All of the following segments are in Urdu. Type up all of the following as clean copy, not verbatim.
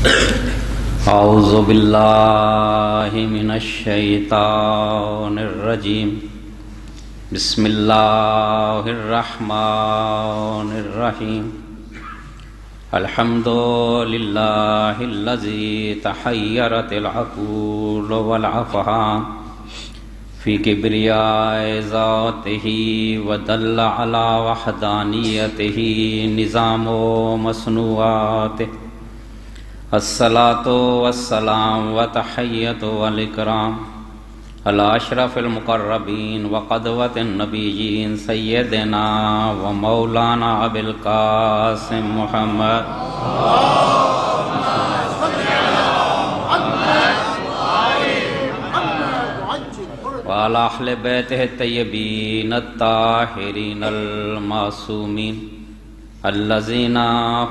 اعوذ باللہ من الشیطان الرجیم بسم اللہ الرحمن الرحیم الحمد للہ الذی تحیرت العقول والافہام فی کبریاء ذاتہ ودل علی وحدانیتہ نظام و مصنوعاتہ الصلاۃ والسلام وتحیۃ والاکرام علی اشرف المقربین وقدوۃ النبیین سیدنا و مولانا ابی القاسم محمد وعلی اہل بیتہ الطیبین الطاہرین المعصومین الذین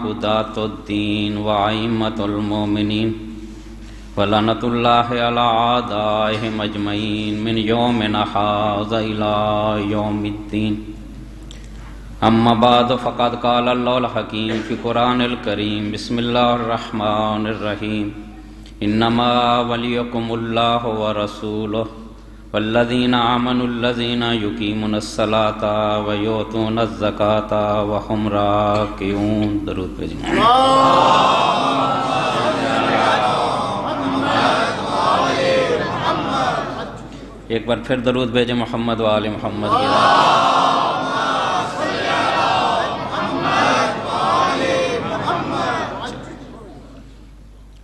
ھداۃ الدین وائمۃ المؤمنین ولعنۃ اللہ علی اعدائہم اجمعین من یومنا ھذا الی یوم الدین اما بعد فقد قال اللہ الحکیم فی قرآن الکریم بسم اللہ الرحمن الرحیم انما ولیکم اللہ ورسولہ والذین آمنوا الذین یقیمون الصلاة ویؤتون الزکاة وهم راکعون۔ درود بھیجیں۔ ایک بار پھر درود بھیجیں محمد و آل محمد کی۔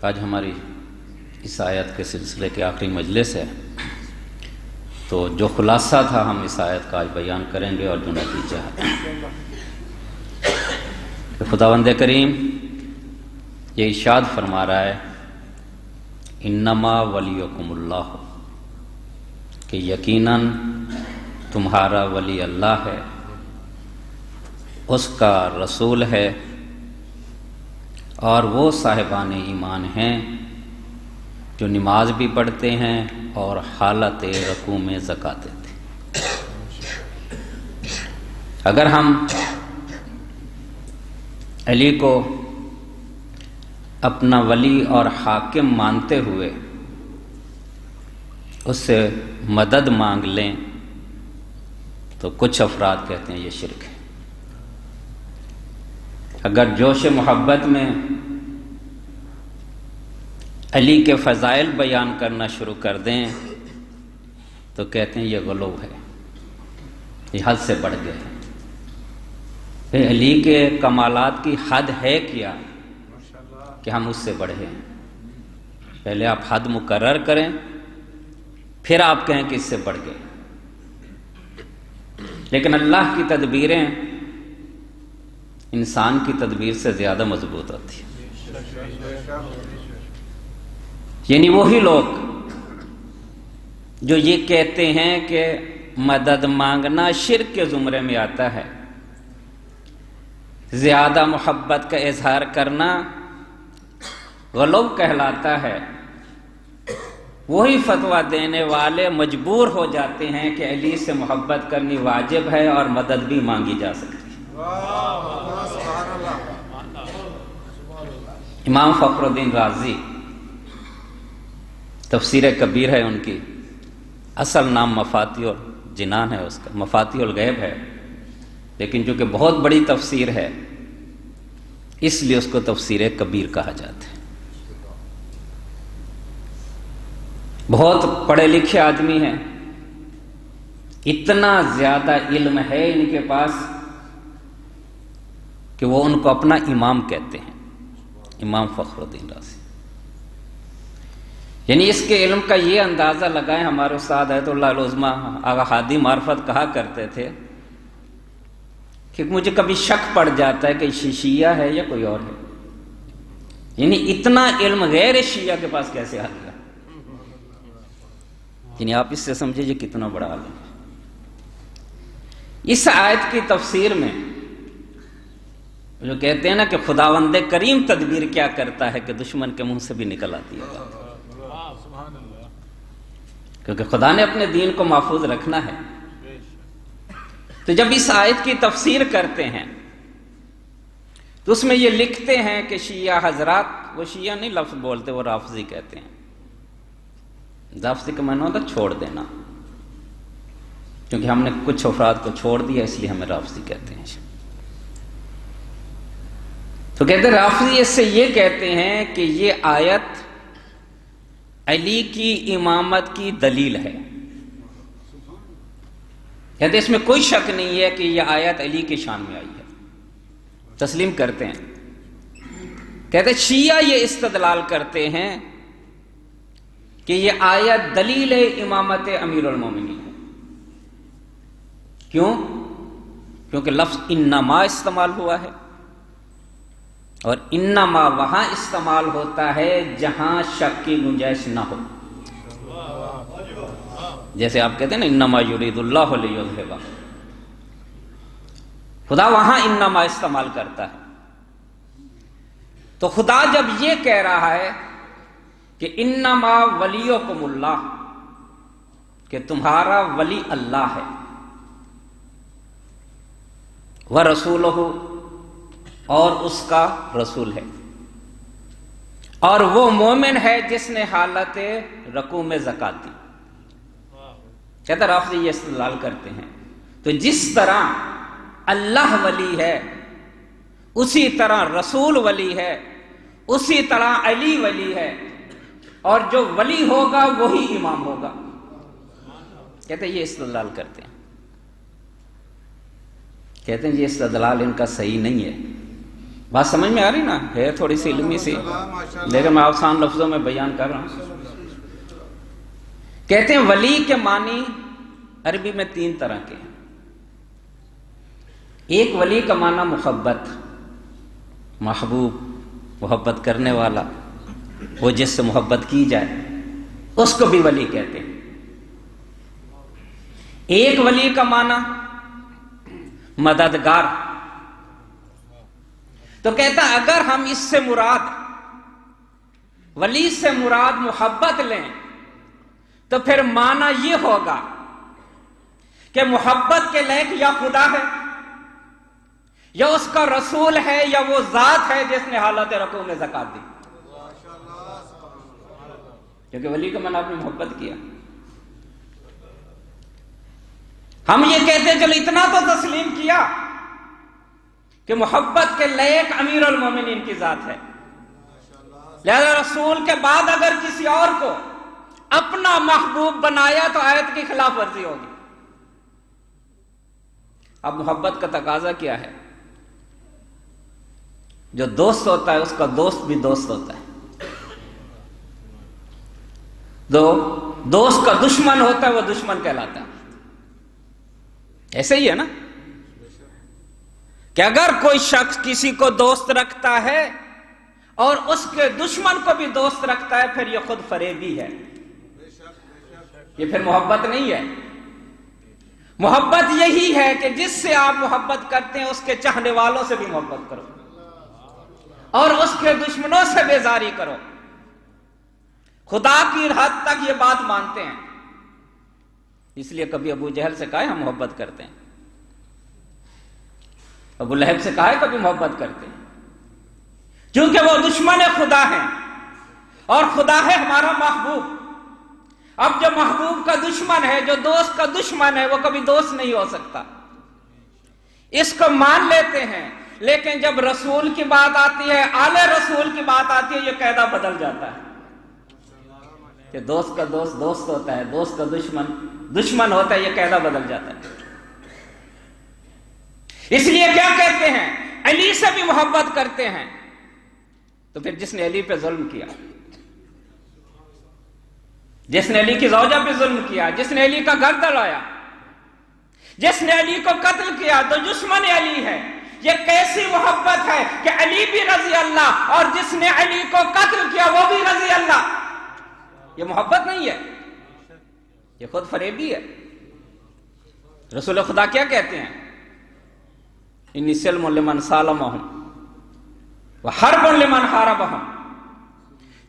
آج ہماری اس آیت کے سلسلے کے آخری مجلس ہے، تو جو خلاصہ تھا ہم اس آیت کا آج بیان کریں گے، اور جو نتیجہ ہے کہ خداوند کریم یہ ارشاد فرما رہا ہے انما ولیکم اللہ، کہ یقیناً تمہارا ولی اللہ ہے، اس کا رسول ہے، اور وہ صاحبان ایمان ہیں جو نماز بھی پڑھتے ہیں اور حالت رکوع میں زکوٰۃ دیتے ہیں۔ اگر ہم علی کو اپنا ولی اور حاکم مانتے ہوئے اس سے مدد مانگ لیں تو کچھ افراد کہتے ہیں یہ شرک ہے۔ اگر جوش محبت میں علی کے فضائل بیان کرنا شروع کر دیں تو کہتے ہیں یہ غلو ہے، یہ حد سے بڑھ گئے ہیں۔ پھر علی کے کمالات کی حد ہے کیا کہ ہم اس سے بڑھے ہیں؟ پہلے آپ حد مقرر کریں، پھر آپ کہیں کہ اس سے بڑھ گئے۔ لیکن اللہ کی تدبیریں انسان کی تدبیر سے زیادہ مضبوط ہوتی ہیں۔ یعنی وہی لوگ جو یہ کہتے ہیں کہ مدد مانگنا شرک کے زمرے میں آتا ہے، زیادہ محبت کا اظہار کرنا غلو کہلاتا ہے، وہی فتویٰ دینے والے مجبور ہو جاتے ہیں کہ علی سے محبت کرنی واجب ہے اور مدد بھی مانگی جا سکتی ہے۔ امام فخر الدین رازی، تفسیر کبیر ہے ان کی، اصل نام مفاتیح الجنان ہے اس کا، مفاتیح الغیب ہے، لیکن جو کہ بہت بڑی تفسیر ہے اس لیے اس کو تفسیر کبیر کہا جاتا ہے۔ بہت پڑھے لکھے آدمی ہیں، اتنا زیادہ علم ہے ان کے پاس کہ وہ ان کو اپنا امام کہتے ہیں، امام فخر الدین رازی۔ یعنی اس کے علم کا یہ اندازہ لگائیں، ہمارے استاد ایت اللہ العظمیٰ آغا ہادی معرفت کہا کرتے تھے کہ مجھے کبھی شک پڑ جاتا ہے کہ شیعہ ہے یا کوئی اور ہے۔ یعنی اتنا علم غیر شیعہ کے پاس کیسے آ گیا؟ یعنی آپ اس سے سمجھے یہ کتنا بڑا عالم ہے۔ اس آیت کی تفسیر میں جو کہتے ہیں نا کہ خداوند کریم تدبیر کیا کرتا ہے کہ دشمن کے منہ سے بھی نکل آتی ہے بات، کیونکہ خدا نے اپنے دین کو محفوظ رکھنا ہے۔ تو جب اس آیت کی تفسیر کرتے ہیں تو اس میں یہ لکھتے ہیں کہ شیعہ حضرات، وہ شیعہ نہیں لفظ بولتے، وہ رافضی کہتے ہیں۔ رافضی کا معنی ہوتا ہے چھوڑ دینا، کیونکہ ہم نے کچھ افراد کو چھوڑ دیا اس لیے ہمیں رافضی کہتے ہیں۔ تو کہتے ہیں رافضی اس سے یہ کہتے ہیں کہ یہ آیت علی کی امامت کی دلیل ہے، کہتے ہیں اس میں کوئی شک نہیں ہے کہ یہ آیت علی کی شان میں آئی ہے، تسلیم کرتے ہیں۔ کہتے ہیں شیعہ یہ استدلال کرتے ہیں کہ یہ آیت دلیل امامت امیر المومنین ہے۔ کیوں؟ کیونکہ لفظ انما استعمال ہوا ہے، اور انما وہاں استعمال ہوتا ہے جہاں شک کی گنجائش نہ ہو۔ جیسے آپ کہتے ہیں نا انما یرید اللہ لیذھب، خدا وہاں انما استعمال کرتا ہے۔ تو خدا جب یہ کہہ رہا ہے کہ انما ولیکم اللہ، کہ تمہارا ولی اللہ ہے، ورسولہ، اور اس کا رسول ہے، اور وہ مومن ہے جس نے حالت رکوع میں زکات دی۔ کہتا رافضی یہ استدلال کرتے ہیں، تو جس طرح اللہ ولی ہے اسی طرح رسول ولی ہے، اسی طرح علی ولی ہے، اور جو ولی ہوگا وہی امام ہوگا۔ کہتے ہیں یہ استدلال کرتے ہیں، کہتے ہیں یہ استدلال ان کا صحیح نہیں ہے۔ بات سمجھ میں آ رہی نا؟ ہے تھوڑی سی علمی سی، لیکن میں آسان لفظوں میں بیان کر رہا ہوں۔ کہتے ہیں ولی کے معنی عربی میں 3 طرح کے ہیں۔ ایک ولی کا معنی محبت، محبوب، محبت کرنے والا، وہ جس سے محبت کی جائے اس کو بھی ولی کہتے ہیں۔ ایک ولی کا معنی مددگار، تو کہتا اگر ہم اس سے مراد، ولی سے مراد محبت لیں تو پھر معنی یہ ہوگا کہ محبت کے لائق یا خدا ہے، یا اس کا رسول ہے، یا وہ ذات ہے جس نے حالت رکوع میں زکات دی۔ کیونکہ ولی کو میں نے اپنی محبت کیا۔ ہم یہ کہتے ہیں چلو اتنا تو تسلیم کیا کہ محبت کے لائق امیر المومنین کی ذات ہے، لہذا رسول کے بعد اگر کسی اور کو اپنا محبوب بنایا تو آیت کی خلاف ورزی ہوگی۔ اب محبت کا تقاضا کیا ہے؟ جو دوست ہوتا ہے اس کا دوست بھی دوست ہوتا ہے، دوست کا دشمن ہوتا ہے وہ دشمن کہلاتا ہے۔ ایسے ہی ہے نا کہ اگر کوئی شخص کسی کو دوست رکھتا ہے اور اس کے دشمن کو بھی دوست رکھتا ہے پھر یہ خود فریبی ہے، یہ پھر محبت نہیں ہے۔ محبت یہی ہے کہ جس سے آپ محبت کرتے ہیں اس کے چاہنے والوں سے بھی محبت کرو اور اس کے دشمنوں سے بیزاری کرو۔ خدا کی حد تک یہ بات مانتے ہیں، اس لیے کبھی ابو جہل سے کہا ہے ہم محبت کرتے ہیں، ابو لہب سے کہا ہے کبھی محبت کرتے ہیں، کیونکہ وہ دشمن خدا ہیں اور خدا ہے ہمارا محبوب۔ اب جو محبوب کا دشمن ہے، جو دوست کا دشمن ہے، وہ کبھی دوست نہیں ہو سکتا، اس کو مان لیتے ہیں۔ لیکن جب رسول کی بات آتی ہے، آل رسول کی بات آتی ہے، یہ قاعدہ بدل جاتا ہے کہ دوست کا دوست دوست ہوتا ہے، دوست کا دشمن دشمن ہوتا ہے، یہ قاعدہ بدل جاتا ہے۔ اس لیے کیا کہتے ہیں؟ علی سے بھی محبت کرتے ہیں، تو پھر جس نے علی پہ ظلم کیا، جس نے علی کی زوجہ پہ ظلم کیا، جس نے علی کا گھر دڑایا، جس نے علی کو قتل کیا، تو دشمن علی ہے۔ یہ کیسی محبت ہے کہ علی بھی رضی اللہ اور جس نے علی کو قتل کیا وہ بھی رضی اللہ؟ یہ محبت نہیں ہے، یہ خود فریبی ہے۔ رسول خدا کیا کہتے ہیں؟ انی سلم لمن سالمہم وحرب لمن حاربہم۔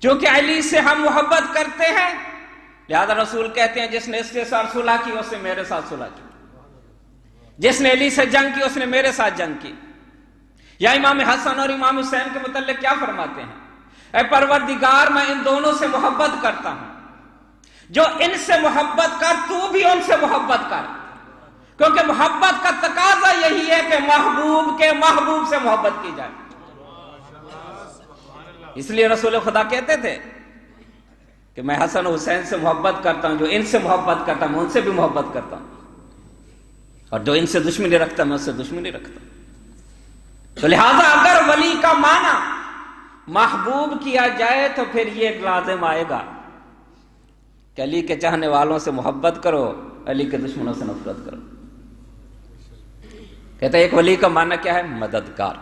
چونکہ علی سے ہم محبت کرتے ہیں لہذا رسول کہتے ہیں جس نے اس کے ساتھ صلح کی اس نے میرے ساتھ صلح کی، جس نے علی سے جنگ کی اس نے میرے ساتھ جنگ کی۔ یا امام حسن اور امام حسین کے متعلق کیا فرماتے ہیں؟ اے پروردگار میں ان دونوں سے محبت کرتا ہوں، جو ان سے محبت کر تو بھی ان سے محبت کر، کیونکہ محبت کا تقاضا یہی ہے کہ محبوب کے محبوب سے محبت کی جائے۔ اس لیے رسول خدا کہتے تھے کہ میں حسن و حسین سے محبت کرتا ہوں، جو ان سے محبت کرتا ہوں میں ان سے بھی محبت کرتا ہوں، اور جو ان سے دشمنی رکھتا میں اس سے دشمنی رکھتا ہوں۔ تو لہذا اگر ولی کا معنی محبوب کیا جائے تو پھر یہ لازم آئے گا کہ علی کے چاہنے والوں سے محبت کرو، علی کے دشمنوں سے نفرت کرو۔ کہتا ہے ایک ولی کا معنی کیا ہے؟ مددگار۔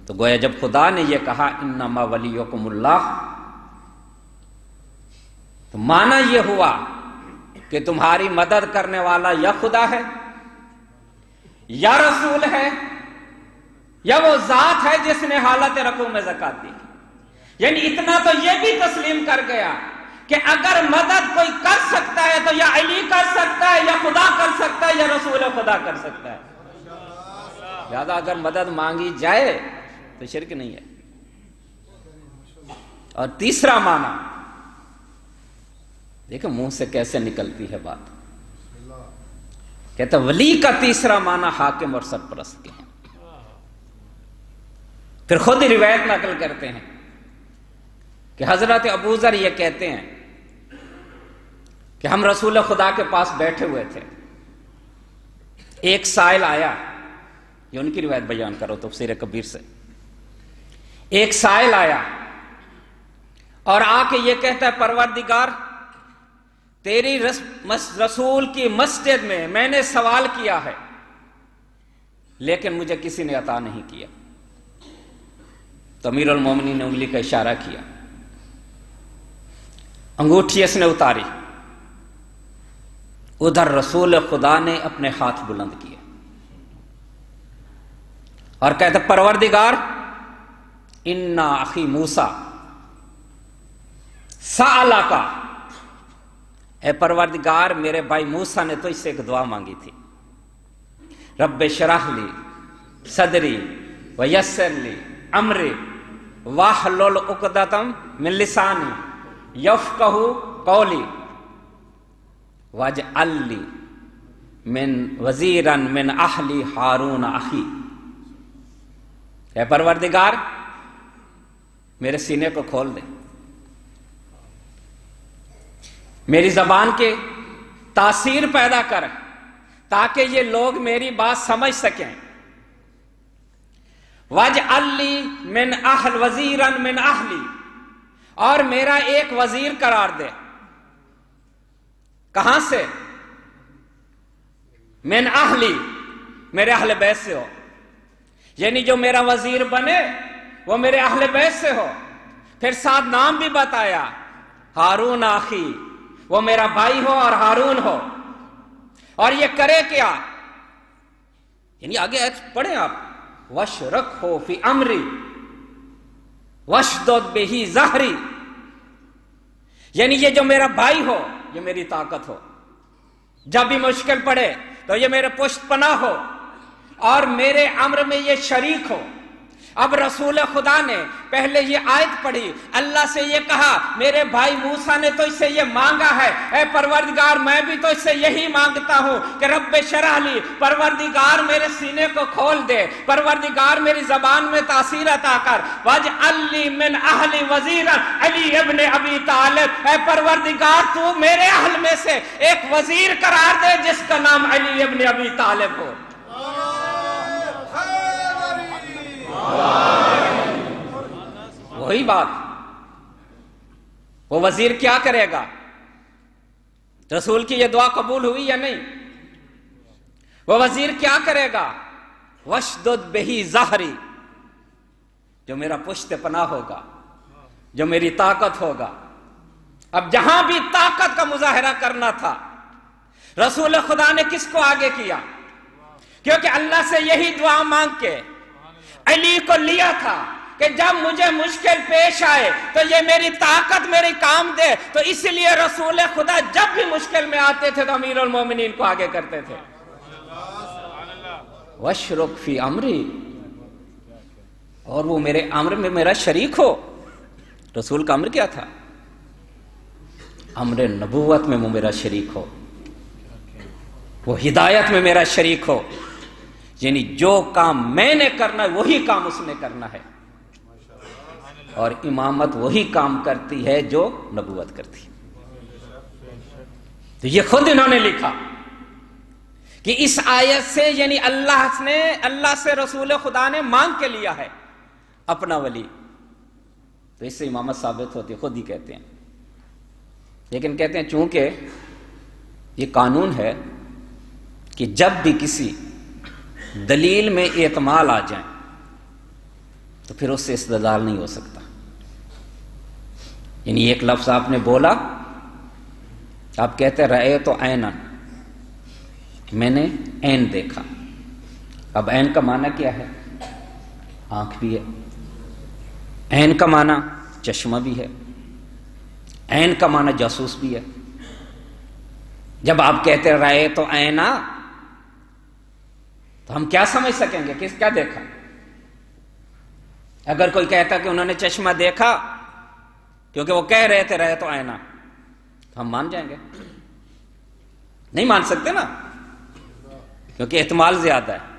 تو گویا جب خدا نے یہ کہا انما ولیکم اللہ، تو معنی یہ ہوا کہ تمہاری مدد کرنے والا یا خدا ہے یا رسول ہے یا وہ ذات ہے جس نے حالت رکوع میں زکات دی۔ یعنی اتنا تو یہ بھی تسلیم کر گیا کہ اگر مدد کوئی کر سکتا ہے تو یا علی کر سکتا ہے یا خدا کر سکتا ہے یا رسول خدا کر سکتا ہے۔ لہذا اگر مدد مانگی جائے تو شرک نہیں ہے۔ اور تیسرا معنی دیکھیں منہ سے کیسے نکلتی ہے بات، کہتا ولی کا تیسرا معنی حاکم اور سرپرست کے ہیں۔ پھر خود ہی روایت نقل کرتے ہیں کہ حضرت ابو ذر یہ کہتے ہیں کہ ہم رسول خدا کے پاس بیٹھے ہوئے تھے، ایک سائل آیا، یہ ان کی روایت بیان کرو تفسیر کبیر سے، ایک سائل آیا اور آ کے یہ کہتا ہے پروردگار تیری رسول کی مسجد میں نے سوال کیا ہے لیکن مجھے کسی نے عطا نہیں کیا۔ تو امیر المومنین نے انگلی کا اشارہ کیا، انگوٹھی اس نے اتاری، ادھر رسول خدا نے اپنے ہاتھ بلند کیے اور کہتے پروردگار انا اخی موسیٰ سألک، اے پروردگار میرے بھائی موسیٰ نے تو اس سے ایک دعا مانگی تھی، رب اشرح لی صدری ویسر لی امری واحلل عقدۃ من لسانی یفقہوا قولی واجعل لی من وزیرا من اہلی ہارون اخی۔ اے پروردگار میرے سینے کو کھول دے، میری زبان کے تاثیر پیدا کر تاکہ یہ لوگ میری بات سمجھ سکیں، وَاجْعَلْ لِي مِنْ أَهْلِ وَزِيرًا مِنْ أَهْلِي، اور میرا ایک وزیر قرار دے۔ کہاں سے؟ من اہلی، میرے اہل بیت سے ہو، یعنی جو میرا وزیر بنے وہ میرے اہل بیت سے ہو۔ پھر ساتھ نام بھی بتایا، ہارون اخی، وہ میرا بھائی ہو اور ہارون ہو، اور یہ کرے کیا؟ یعنی آگے پڑھیں آپ، وَشْرِكْهُ فِي أَمْرِي وَاشْدُدْ بِهِ ظَهْرِي، یعنی یہ جو میرا بھائی ہو یہ میری طاقت ہو، جب بھی مشکل پڑے تو یہ میرے پشت پناہ ہو اور میرے امر میں یہ شریک ہو۔ اب رسول خدا نے پہلے یہ آیت پڑھی، اللہ سے یہ کہا میرے بھائی موسیٰ نے تو اس سے یہ مانگا ہے، اے پروردگار میں بھی تو اس سے یہی مانگتا ہوں کہ رب اشرح لی، پروردگار میرے سینے کو کھول دے، پروردگار میری زبان میں تاثیر عطا کر، واجعل لی من اہل وزیرا علی ابن ابی طالب، اے پروردگار تو میرے اہل میں سے ایک وزیر قرار دے جس کا نام علی ابن ابی طالب ہو۔ وہی بات، وہ وزیر کیا کرے گا؟ رسول کی یہ دعا قبول ہوئی یا نہیں؟ وہ وزیر کیا کرے گا؟ وَاشْدُدْ بِهِ ظَهْرِي، جو میرا پشت پناہ ہوگا، جو میری طاقت ہوگا۔ اب جہاں بھی طاقت کا مظاہرہ کرنا تھا رسول خدا نے کس کو آگے کیا؟ کیونکہ اللہ سے یہی دعا مانگ کے علی کو لیا تھا کہ جب مجھے مشکل پیش آئے تو یہ میری طاقت میری کام دے، تو اس لیے رسول خدا جب بھی مشکل میں آتے تھے تو امیر المومنین کو آگے کرتے تھے۔ واشرک فی امری، اور وہ میرے امر میں میرا شریک ہو۔ رسول کا امر کیا تھا؟ امر نبوت میں وہ میرا شریک ہو، وہ ہدایت میں میرا شریک ہو، یعنی جو کام میں نے کرنا ہے وہی کام اس نے کرنا ہے، اور امامت وہی کام کرتی ہے جو نبوت کرتی ہے۔ تو یہ خود انہوں نے لکھا کہ اس آیت سے یعنی اللہ سے رسول خدا نے مانگ کے لیا ہے اپنا ولی، تو اس سے امامت ثابت ہوتی ہے، خود ہی کہتے ہیں۔ لیکن کہتے ہیں چونکہ یہ قانون ہے کہ جب بھی کسی دلیل میں احتمال آ جائیں تو پھر اس سے استدلال نہیں ہو سکتا۔ یعنی ایک لفظ آپ نے بولا، آپ کہتے رہے تو عیناً، میں نے عین دیکھا۔ اب عین کا معنی کیا ہے؟ آنکھ بھی ہے، عین کا معنی چشمہ بھی ہے، عین کا معنی جاسوس بھی ہے۔ جب آپ کہتے رہے تو عینا، تو ہم کیا سمجھ سکیں گے کس کیا دیکھا؟ اگر کوئی کہتا کہ انہوں نے چشمہ دیکھا کیونکہ وہ کہہ رہے تھے رہے تو عینا، تو ہم مان جائیں گے؟ نہیں مان سکتے نا، کیونکہ احتمال زیادہ ہے۔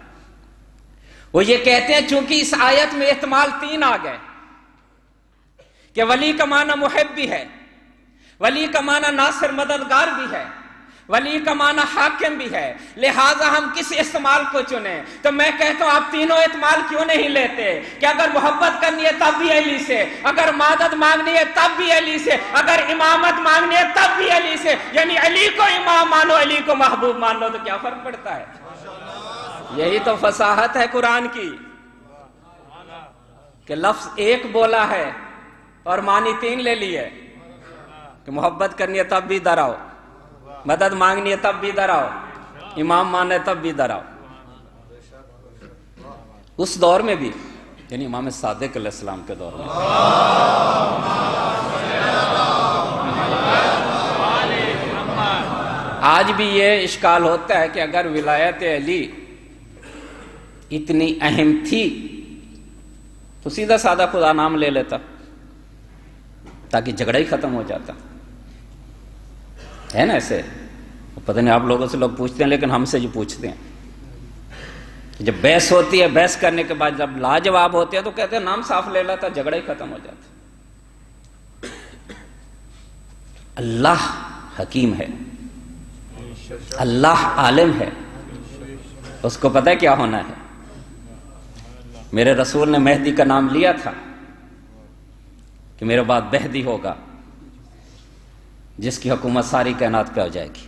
وہ یہ کہتے ہیں چونکہ اس آیت میں احتمال 3 آ گئے کہ ولی کا معنی محب بھی ہے، ولی کا معنی ناصر مددگار بھی ہے، ولی کا معنی حاکم بھی ہے، لہٰذا ہم کس احتمال کو چنیں؟ تو میں کہتا ہوں آپ تینوں احتمال کیوں نہیں لیتے کہ اگر محبت کرنی ہے تب بھی علی سے، اگر مدد مانگنی ہے تب بھی علی سے، اگر امامت مانگنی ہے تب بھی علی سے، یعنی علی کو امام مانو علی کو محبوب مان لو، تو کیا فرق پڑتا ہے؟ یہی تو فصاحت ہے قرآن کی کہ لفظ ایک بولا ہے اور معنی 3 لے لیے، کہ محبت کرنی ہے تب بھی ڈراؤ، مدد مانگنی ہے تب بھی ڈراؤ، امام ماننا ہے تب بھی ڈراؤ۔ اس دور میں بھی، یعنی امام صادق علیہ السلام کے دور میں، آج بھی یہ اشکال ہوتا ہے کہ اگر ولایت علی اتنی اہم تھی تو سیدھا سادہ خدا نام لے لیتا تاکہ جھگڑا ہی ختم ہو جاتا، ہے نا؟ ایسے پتہ نہیں آپ لوگوں سے لوگ پوچھتے ہیں، لیکن ہم سے جو پوچھتے ہیں جب بحث ہوتی ہے، بحث کرنے کے بعد جب لاجواب ہوتے ہیں تو کہتے ہیں نام صاف لے لیتا، جھگڑا ہی ختم ہو جاتا۔ اللہ حکیم ہے، اللہ عالم ہے، اس کو پتہ ہے کیا ہونا ہے۔ میرے رسول نے مہدی کا نام لیا تھا کہ میرے بعد مہدی ہوگا جس کی حکومت ساری کائنات پہ ہو جائے گی،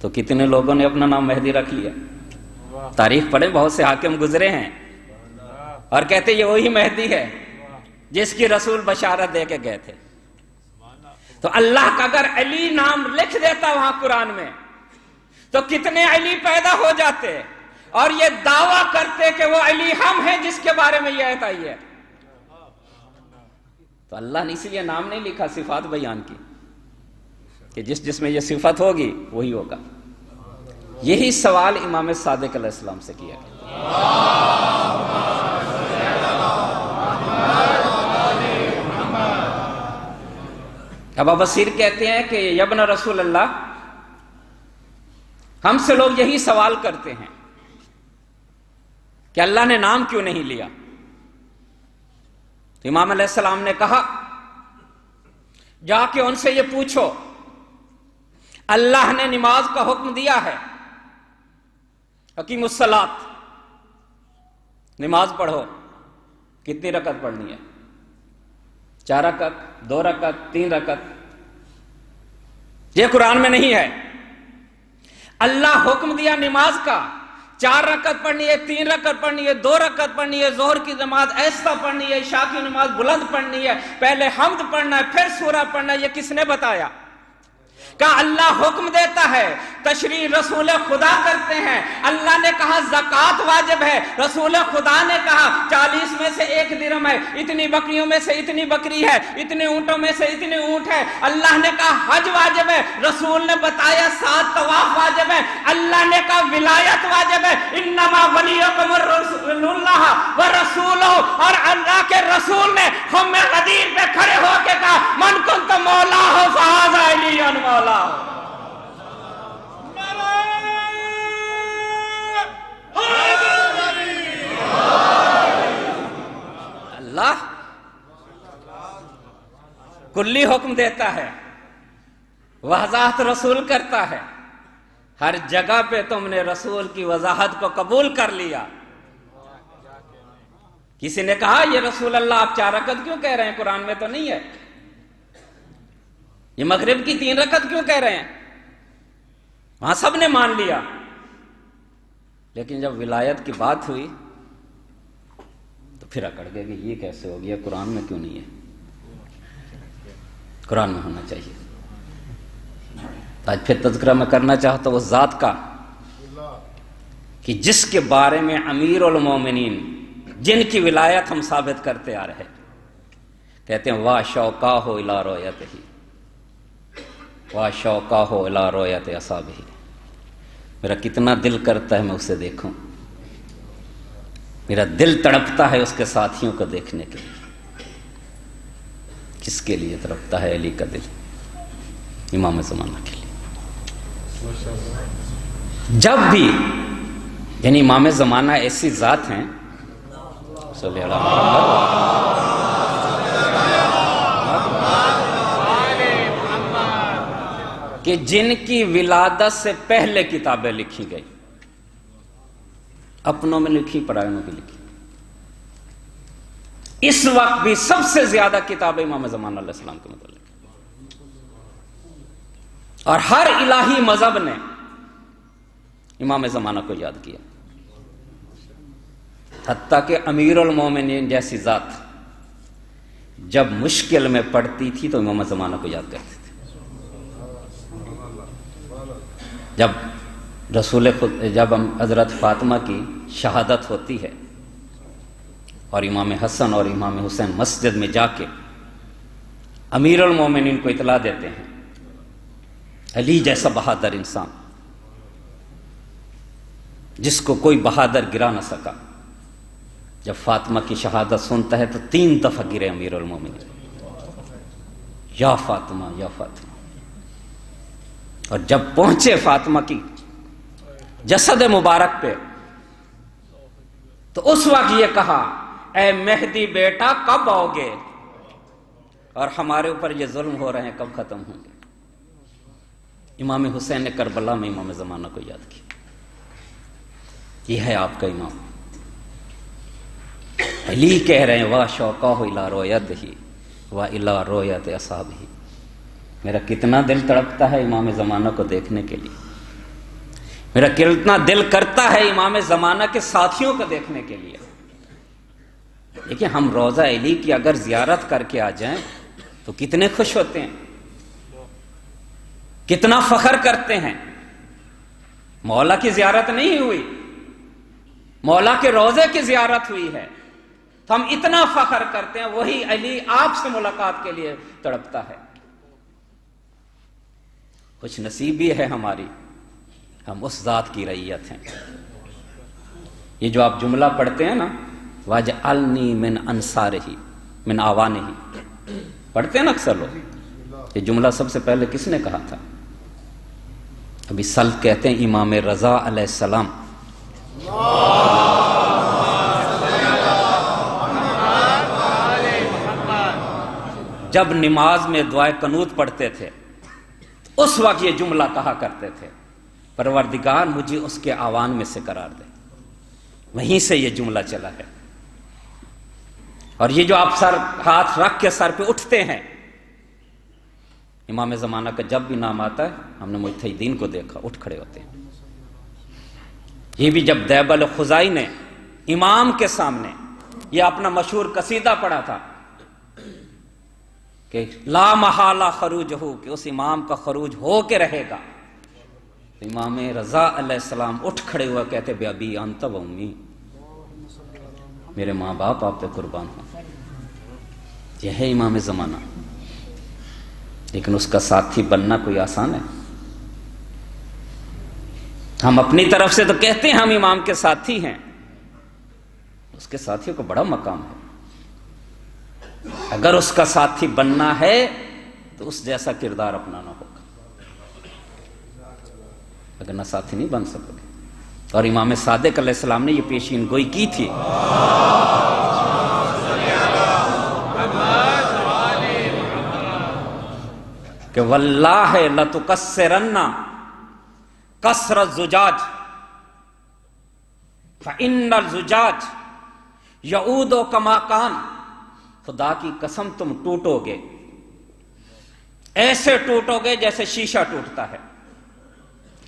تو کتنے لوگوں نے اپنا نام مہدی رکھ لیا؟ تاریخ پڑھیں، بہت سے حاکم گزرے ہیں اور کہتے یہ وہی مہدی ہے جس کی رسول بشارت دے کے گئے تھے۔ تو اللہ کا اگر علی نام لکھ دیتا وہاں قرآن میں تو کتنے علی پیدا ہو جاتے اور یہ دعویٰ کرتے کہ وہ علی ہم ہیں جس کے بارے میں یہ آیت آئی ہے۔ تو اللہ نے اسی لیے نام نہیں لکھا، صفات بیان کی کہ جس میں یہ صفت ہوگی وہی ہوگا۔ یہی سوال امام صادق علیہ السلام سے کیا گیا۔ ابا بصیر کہتے ہیں کہ یبن رسول اللہ، ہم سے لوگ یہی سوال کرتے ہیں کہ اللہ نے نام کیوں نہیں لیا؟ تو امام علیہ السلام نے کہا جا کے ان سے یہ پوچھو، اللہ نے نماز کا حکم دیا ہے، اقیموا الصلاۃ، نماز پڑھو۔ کتنی رکعت پڑھنی ہے؟ 4 رکعت، 2 رکعت، 3 رکعت؟ یہ قرآن میں نہیں ہے۔ اللہ حکم دیا نماز کا، 4 رکعت پڑھنی ہے، 3 رکعت پڑھنی ہے، 2 رکعت پڑھنی ہے، ظہر کی نماز ایسا پڑھنی ہے، عشاء کی نماز بلند پڑھنی ہے، پہلے حمد پڑھنا ہے پھر سورہ پڑھنا ہے۔ یہ کس نے بتایا؟ کہ اللہ حکم دیتا ہے، تشریع رسول خدا کرتے ہیں، اللہ نے کہا زکوٰۃ واجب ہے، رسول خدا نے کہا 40 میں سے 1 درہم ہے، اتنی بکریوں میں سے اتنی بکری ہے، اتنے اونٹوں میں سے اتنے اونٹ ہے، اللہ نے کہا حج واجب ہے، رسول نے بتایا 7 طواف واجب ہے، اللہ نے کہا ولایت واجب ہے، انما ولیکم الرسول اللہ ورسولہ، اور اللہ کے رسول نے خم غدیر پہ کھڑے ہو کے کہا من کنت مولا ہو فہذا علی مولا۔ اللہ کلی حکم دیتا ہے، وضاحت رسول کرتا ہے، ہر جگہ پہ تم نے رسول کی وضاحت کو قبول کر لیا۔ کسی نے کہا یہ رسول اللہ آپ 4 رکعت کیوں کہہ رہے ہیں، قرآن میں تو نہیں ہے، یہ مغرب کی 3 رکعت کیوں کہہ رہے ہیں؟ وہاں سب نے مان لیا، لیکن جب ولایت کی بات ہوئی تو پھر اکڑ گئے کہ یہ کیسے ہو گیا، قرآن میں کیوں نہیں ہے، قرآن میں ہونا چاہیے۔ آج پھر تذکرہ میں کرنا چاہتا ہوں اس ذات کا کہ جس کے بارے میں امیر المومنین، جن کی ولایت ہم ثابت کرتے آ رہے، کہتے ہیں وا شوقاہ الی رؤیتہ، وا شوقاہ الی رؤیت اصحابہ، میرا کتنا دل کرتا ہے میں اسے دیکھوں، میرا دل تڑپتا ہے اس کے ساتھیوں کو دیکھنے کے لیے۔ کس کے لیے تڑپتا ہے علی کا دل؟ امام زمانہ کے لیے۔ جب بھی یعنی امام زمانہ ایسی ذات ہیں صلی اللہ علیہ وسلم کہ جن کی ولادت سے پہلے کتابیں لکھی گئی، اپنوں میں لکھی، پرائنوں کی لکھی۔ اس وقت بھی سب سے زیادہ کتابیں امام زمانہ علیہ السلام کے متعلق، اور ہر الہی مذہب نے امام زمانہ کو یاد کیا، حتیٰ کہ امیر المومنین جیسی ذات جب مشکل میں پڑتی تھی تو امام زمانہ کو یاد کرتے تھے۔ جب حضرت فاطمہ کی شہادت ہوتی ہے اور امام حسن اور امام حسین مسجد میں جا کے امیر المومنین کو اطلاع دیتے ہیں، علی جیسا بہادر انسان جس کو کوئی بہادر گرا نہ سکا، جب فاطمہ کی شہادت سنتا ہے تو 3 دفعہ گرے امیر المومنین، یا فاطمہ یا فاطمہ۔ اور جب پہنچے فاطمہ کی جسد مبارک پہ تو اس وقت یہ کہا اے مہدی بیٹا کب آؤ گے، اور ہمارے اوپر یہ ظلم ہو رہے ہیں کب ختم ہوں گے۔ امام حسین نے کربلا میں امام زمانہ کو یاد کیا۔ یہ ہے آپ کا امام علی، کہہ رہے ہیں وا شوقاہ الی رؤیتہ و الی رؤیت اصحابہ، میرا کتنا دل تڑپتا ہے امام زمانہ کو دیکھنے کے لیے، میرا کتنا دل کرتا ہے امام زمانہ کے ساتھیوں کو دیکھنے کے لیے۔ دیکھیں ہم روضہ علی کی اگر زیارت کر کے آ جائیں تو کتنے خوش ہوتے ہیں، کتنا فخر کرتے ہیں۔ مولا کی زیارت نہیں ہوئی، مولا کے روضے کی زیارت ہوئی ہے تو ہم اتنا فخر کرتے ہیں۔ وہی علی آپ سے ملاقات کے لیے تڑپتا ہے۔ خوش نصیبی ہے ہماری، ہم اس ذات کی رعیت ہیں۔ یہ جو آپ جملہ پڑھتے ہیں نا وَاجْعَلْنِي مِنْ أَنصَارِهِ مِنْ أَعْوَانِهِ، پڑھتے ہیں نا اکثر لوگ، یہ جملہ سب سے پہلے کس نے کہا تھا؟ ابھی سلط کہتے ہیں امام رضا علیہ السلام۔ جب نماز میں دعائے قنوت پڑھتے تھے اس وقت یہ جملہ کہا کرتے تھے، پروردگار مجھے اس کے آوان میں سے قرار دے۔ وہیں سے یہ جملہ چلا ہے۔ اور یہ جو آپ ہاتھ رکھ کے سر پہ اٹھتے ہیں، امام زمانہ کا جب بھی نام آتا ہے، ہم نے محی الدین کو دیکھا اٹھ کھڑے ہوتے ہیں۔ یہ بھی جب دیب الخزائی نے امام کے سامنے یہ اپنا مشہور قصیدہ پڑھا تھا، کہ لا محالہ خروج ہو، کہ اس امام کا خروج ہو کے رہے گا. تو امام رضا علیہ السلام اٹھ کھڑے ہوا کہتے بے ابی انت و امی، میرے ماں باپ آپ پہ قربان ہوں. یہ ہے امام زمانہ. لیکن اس کا ساتھی بننا کوئی آسان ہے؟ ہم اپنی طرف سے تو کہتے ہیں ہم امام کے ساتھی ہیں، اس کے ساتھیوں کو بڑا مقام ہے. اگر اس کا ساتھی بننا ہے تو اس جیسا کردار اپنانا ہوگا، اگر نہ ساتھی نہیں بن سکو گے. اور امام صادق علیہ السلام نے یہ پیشین گوئی کی تھی. کہ واللہ لتکسرن کسر الزجاج فإن الزجاج یعود کما کان. خدا کی قسم تم ٹوٹو گے، ایسے ٹوٹو گے جیسے شیشہ ٹوٹتا ہے،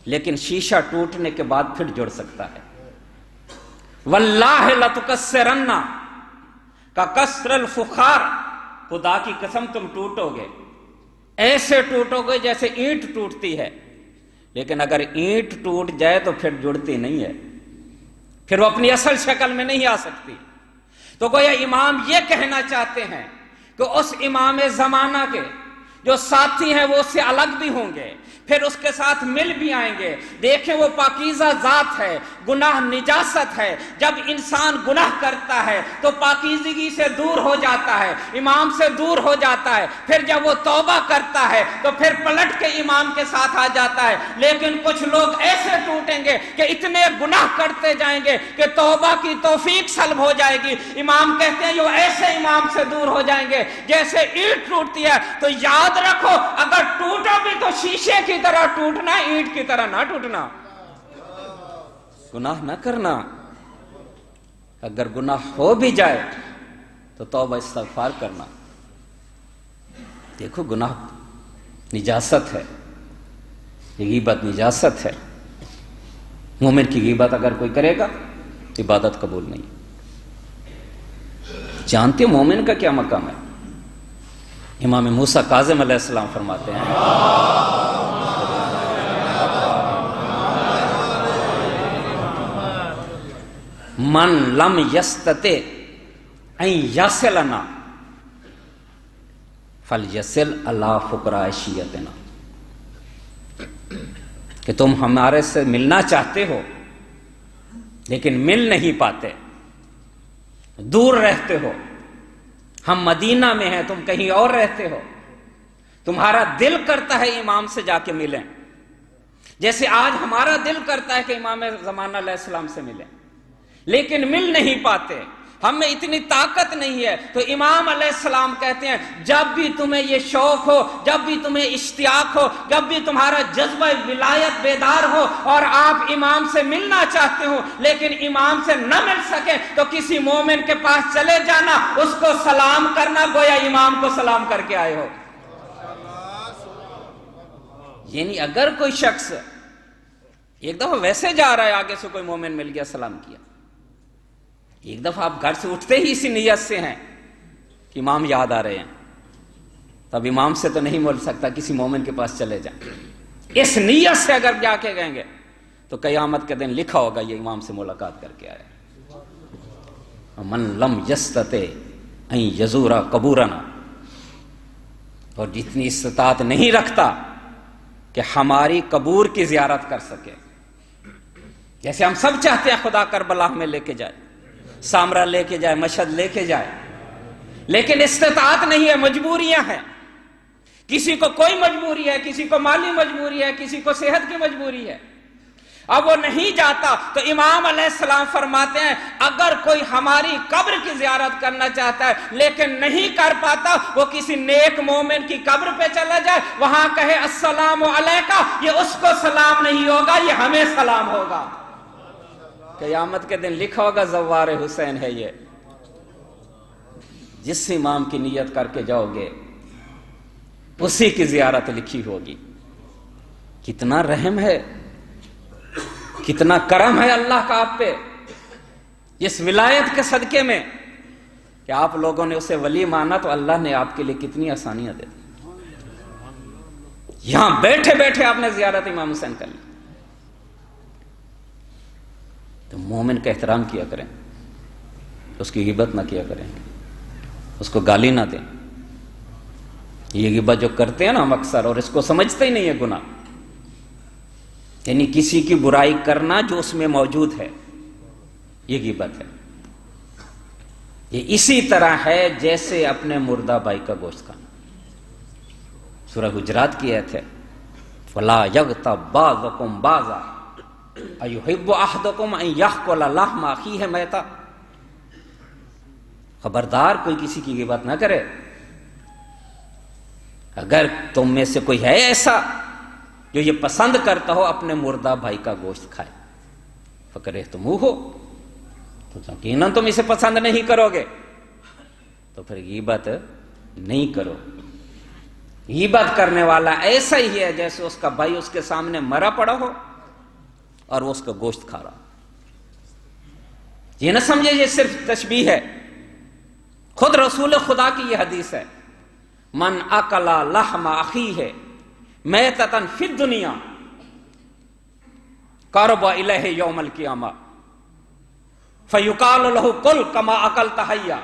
لیکن شیشہ ٹوٹنے کے بعد پھر جڑ سکتا ہے. واللہ لتکسرن کا کسر الفخار، خدا کی قسم تم ٹوٹو گے، ایسے ٹوٹو گے جیسے اینٹ ٹوٹتی ہے. لیکن اگر اینٹ ٹوٹ جائے تو پھر جڑتی نہیں ہے، پھر وہ اپنی اصل شکل میں نہیں آ سکتی. تو گویا امام یہ کہنا چاہتے ہیں کہ اس امام زمانہ کے جو ساتھی ہیں وہ اس سے الگ بھی ہوں گے، پھر اس کے ساتھ مل بھی آئیں گے. دیکھیں وہ پاکیزہ ذات ہے، گناہ نجاست ہے. جب انسان گناہ کرتا ہے تو پاکیزگی سے دور ہو جاتا ہے، امام سے دور ہو جاتا ہے. پھر جب وہ توبہ کرتا ہے تو پھر پلٹ کے امام کے ساتھ آ جاتا ہے. لیکن کچھ لوگ ایسے ٹوٹیں گے کہ اتنے گناہ کرتے جائیں گے کہ توبہ کی توفیق سلب ہو جائے گی. امام کہتے ہیں یہ ایسے امام سے دور ہو جائیں گے جیسے اینٹ ٹوٹتی ہے. تو یاد رکھو اگر ٹوٹو بھی تو شیشے کی طرح ٹوٹنا، اینٹ کی طرح نہ ٹوٹنا. گناہ نہ کرنا. اگر گناہ ہو بھی جائے تو توبہ استغفار کرنا. دیکھو گناہ نجاست ہے، یہ غیبت نجاست ہے. مومن کی غیبت اگر کوئی کرے گا عبادت قبول نہیں. جانتے مومن کا کیا مقام ہے؟ امام موسیٰ کاظم علیہ السلام فرماتے ہیں من لم یستطع ان یصلنا فلیصل الی فقراء شیعتنا. کہ تم ہمارے سے ملنا چاہتے ہو لیکن مل نہیں پاتے، دور رہتے ہو. ہم مدینہ میں ہیں، تم کہیں اور رہتے ہو، تمہارا دل کرتا ہے امام سے جا کے ملیں، جیسے آج ہمارا دل کرتا ہے کہ امام زمانہ علیہ السلام سے ملیں، لیکن مل نہیں پاتے، ہم میں اتنی طاقت نہیں ہے. تو امام علیہ السلام کہتے ہیں جب بھی تمہیں یہ شوق ہو، جب بھی تمہیں اشتیاق ہو، جب بھی تمہارا جذبہ ولایت بیدار ہو اور آپ امام سے ملنا چاہتے ہو لیکن امام سے نہ مل سکے، تو کسی مومن کے پاس چلے جانا، اس کو سلام کرنا گویا امام کو سلام کر کے آئے ہو. یعنی اگر کوئی شخص ایک دفعہ ویسے جا رہا ہے، آگے سے کوئی مومن مل گیا، سلام کیا، ایک دفعہ آپ گھر سے اٹھتے ہی اسی نیت سے ہیں کہ امام یاد آ رہے ہیں، تب امام سے تو نہیں مل سکتا، کسی مومن کے پاس چلے جائیں. اس نیت سے اگر جا کے گئیں گے تو قیامت کے دن لکھا ہوگا یہ امام سے ملاقات کر کے آئے. من لم یستطع ان یزور قبورنا، اور جتنی استطاعت نہیں رکھتا کہ ہماری قبور کی زیارت کر سکے. جیسے ہم سب چاہتے ہیں خدا کربلا میں لے کے جائے، سامرا لے کے جائے، مشہد لے کے جائے، لیکن استطاعت نہیں ہے، مجبوریاں ہیں. کسی کو کوئی مجبوری ہے، کسی کو مالی مجبوری ہے، کسی کو صحت کی مجبوری ہے، اب وہ نہیں جاتا. تو امام علیہ السلام فرماتے ہیں اگر کوئی ہماری قبر کی زیارت کرنا چاہتا ہے لیکن نہیں کر پاتا، وہ کسی نیک مومن کی قبر پہ چلا جائے، وہاں کہے السلام علیکہ، یہ اس کو سلام نہیں ہوگا، یہ ہمیں سلام ہوگا. قیامت کے دن لکھا ہوگا زوار حسین ہے یہ. جس امام کی نیت کر کے جاؤ گے اسی کی زیارت لکھی ہوگی. کتنا رحم ہے، کتنا کرم ہے اللہ کا آپ پہ، جس ولایت کے صدقے میں کہ آپ لوگوں نے اسے ولی مانا تو اللہ نے آپ کے لیے کتنی آسانیاں دے دی. یہاں بیٹھے بیٹھے آپ نے زیارت امام حسین کر لی. تو مومن کا احترام کیا کریں, اس کی غیبت نہ کیا کریں, اس کو گالی نہ دیں. یہ غیبت جو کرتے ہیں نا ہم اکثر, اور اس کو سمجھتے ہی نہیں ہے گناہ, یعنی کسی کی برائی کرنا جو اس میں موجود ہے, یہ غیبت ہے. یہ اسی طرح ہے جیسے اپنے مردہ بھائی کا گوشت کھانا. سورہ حجرات کی آیت ہے, فَلَا يَغْتَبْ بَعْضُكُمْ بَعْضًا أَيُحِبُّ أَحَدُكُمْ أَن يَأْكُلَ لَحْمَ أَخِيهِ مَيْتًا. خبردار کوئی کسی کی غیبت نہ کرے. اگر تم میں سے کوئی ہے ایسا جو یہ پسند کرتا ہو اپنے مردہ بھائی کا گوشت کھائے, فَكَرِهْتُمُوهُ, تو یقیناً تم اسے پسند نہیں کرو گے, تو پھر غیبت نہیں کرو. غیبت کرنے والا ایسا ہی ہے جیسے اس کا بھائی اس کے سامنے مرا پڑا ہو اور وہ اس کا گوشت کھا رہا. یہ نہ سمجھے یہ صرف تشبیہ ہے, خود رسول خدا کی یہ حدیث ہے, من اکل لحم اخیہ میتۃ فی الدنیا قرب الیہ یوم القیامہ فیقال لہ کل کما اکلت حیا.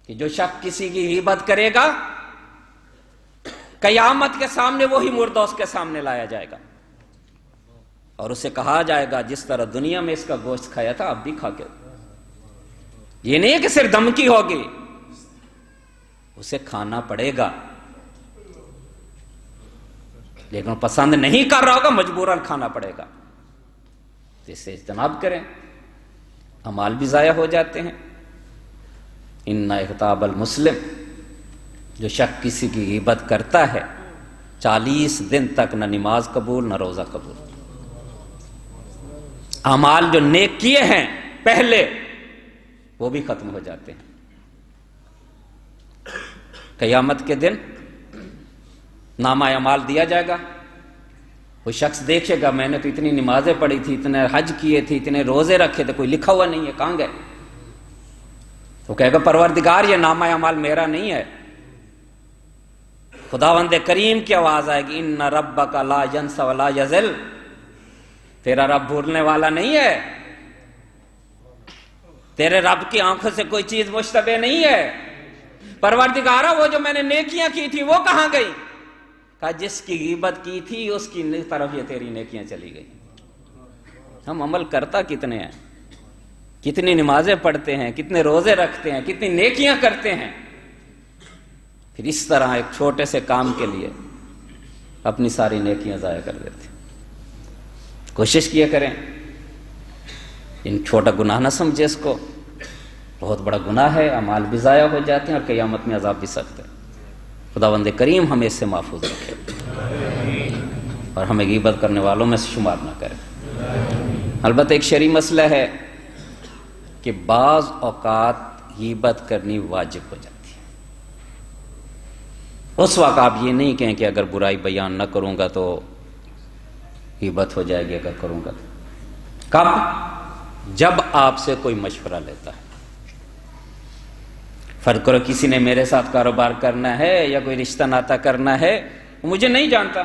کہ جو شخص کسی کی غیبت کرے گا قیامت کے سامنے وہی مردہ اس کے سامنے لایا جائے گا اور اسے کہا جائے گا جس طرح دنیا میں اس کا گوشت کھایا تھا اب بھی کھا کے. یہ نہیں کہ صرف دھمکی ہوگی, اسے کھانا پڑے گا, لیکن پسند نہیں کر رہا ہوگا مجبوراً کھانا پڑے گا. اس سے اجتناب کریں, اعمال بھی ضائع ہو جاتے ہیں. ان اغتاب المسلم, جو شخص کسی کی غیبت کرتا ہے 40 دن تک نہ نماز قبول نہ روزہ قبول. اعمال جو نیک کیے ہیں پہلے وہ بھی ختم ہو جاتے ہیں. قیامت کے دن نامہ اعمال دیا جائے گا, وہ شخص دیکھے گا میں نے تو اتنی نمازیں پڑھی تھی, اتنے حج کیے تھے, اتنے روزے رکھے تھے, کوئی لکھا ہوا نہیں ہے, کہاں گئے؟ وہ کہے گا پروردگار یہ نامہ اعمال میرا نہیں ہے. خداوند کریم کی آواز آئے گی, ان ربک لا ینس ولا یضل, تیرا رب بھولنے والا نہیں ہے, تیرے رب کی آنکھوں سے کوئی چیز مشتبہ نہیں ہے. پروردگارا وہ جو میں نے نیکیاں کی تھی وہ کہاں گئی؟ کہا جس کی غیبت کی تھی اس کی طرف یہ تیری نیکیاں چلی گئی. ہم عمل کرتا کتنے ہیں, کتنی نمازیں پڑھتے ہیں, کتنے روزے رکھتے ہیں, کتنی نیکیاں کرتے ہیں, پھر اس طرح ایک چھوٹے سے کام کے لیے اپنی ساری نیکیاں ضائع کر دیتے. کوشش کیا کریں, ان چھوٹا گناہ نہ سمجھے اس کو, بہت بڑا گناہ ہے. اعمال بھی ضائع ہو جاتے ہیں اور قیامت میں عذاب بھی سخت ہے. خداوند کریم ہمیں اس سے محفوظ رکھے اور ہمیں غیبت کرنے والوں میں سے شمار نہ کرے. البتہ ایک شرعی مسئلہ ہے کہ بعض اوقات غیبت کرنی واجب ہو جاتی ہے. اس وقت آپ یہ نہیں کہیں کہ اگر برائی بیان نہ کروں گا تو غیبت ہو جائے گی, اگر کروں گا تو. کب؟ جب آپ سے کوئی مشورہ لیتا ہے. فرض کرو کسی نے میرے ساتھ کاروبار کرنا ہے یا کوئی رشتہ ناتا کرنا ہے, مجھے نہیں جانتا,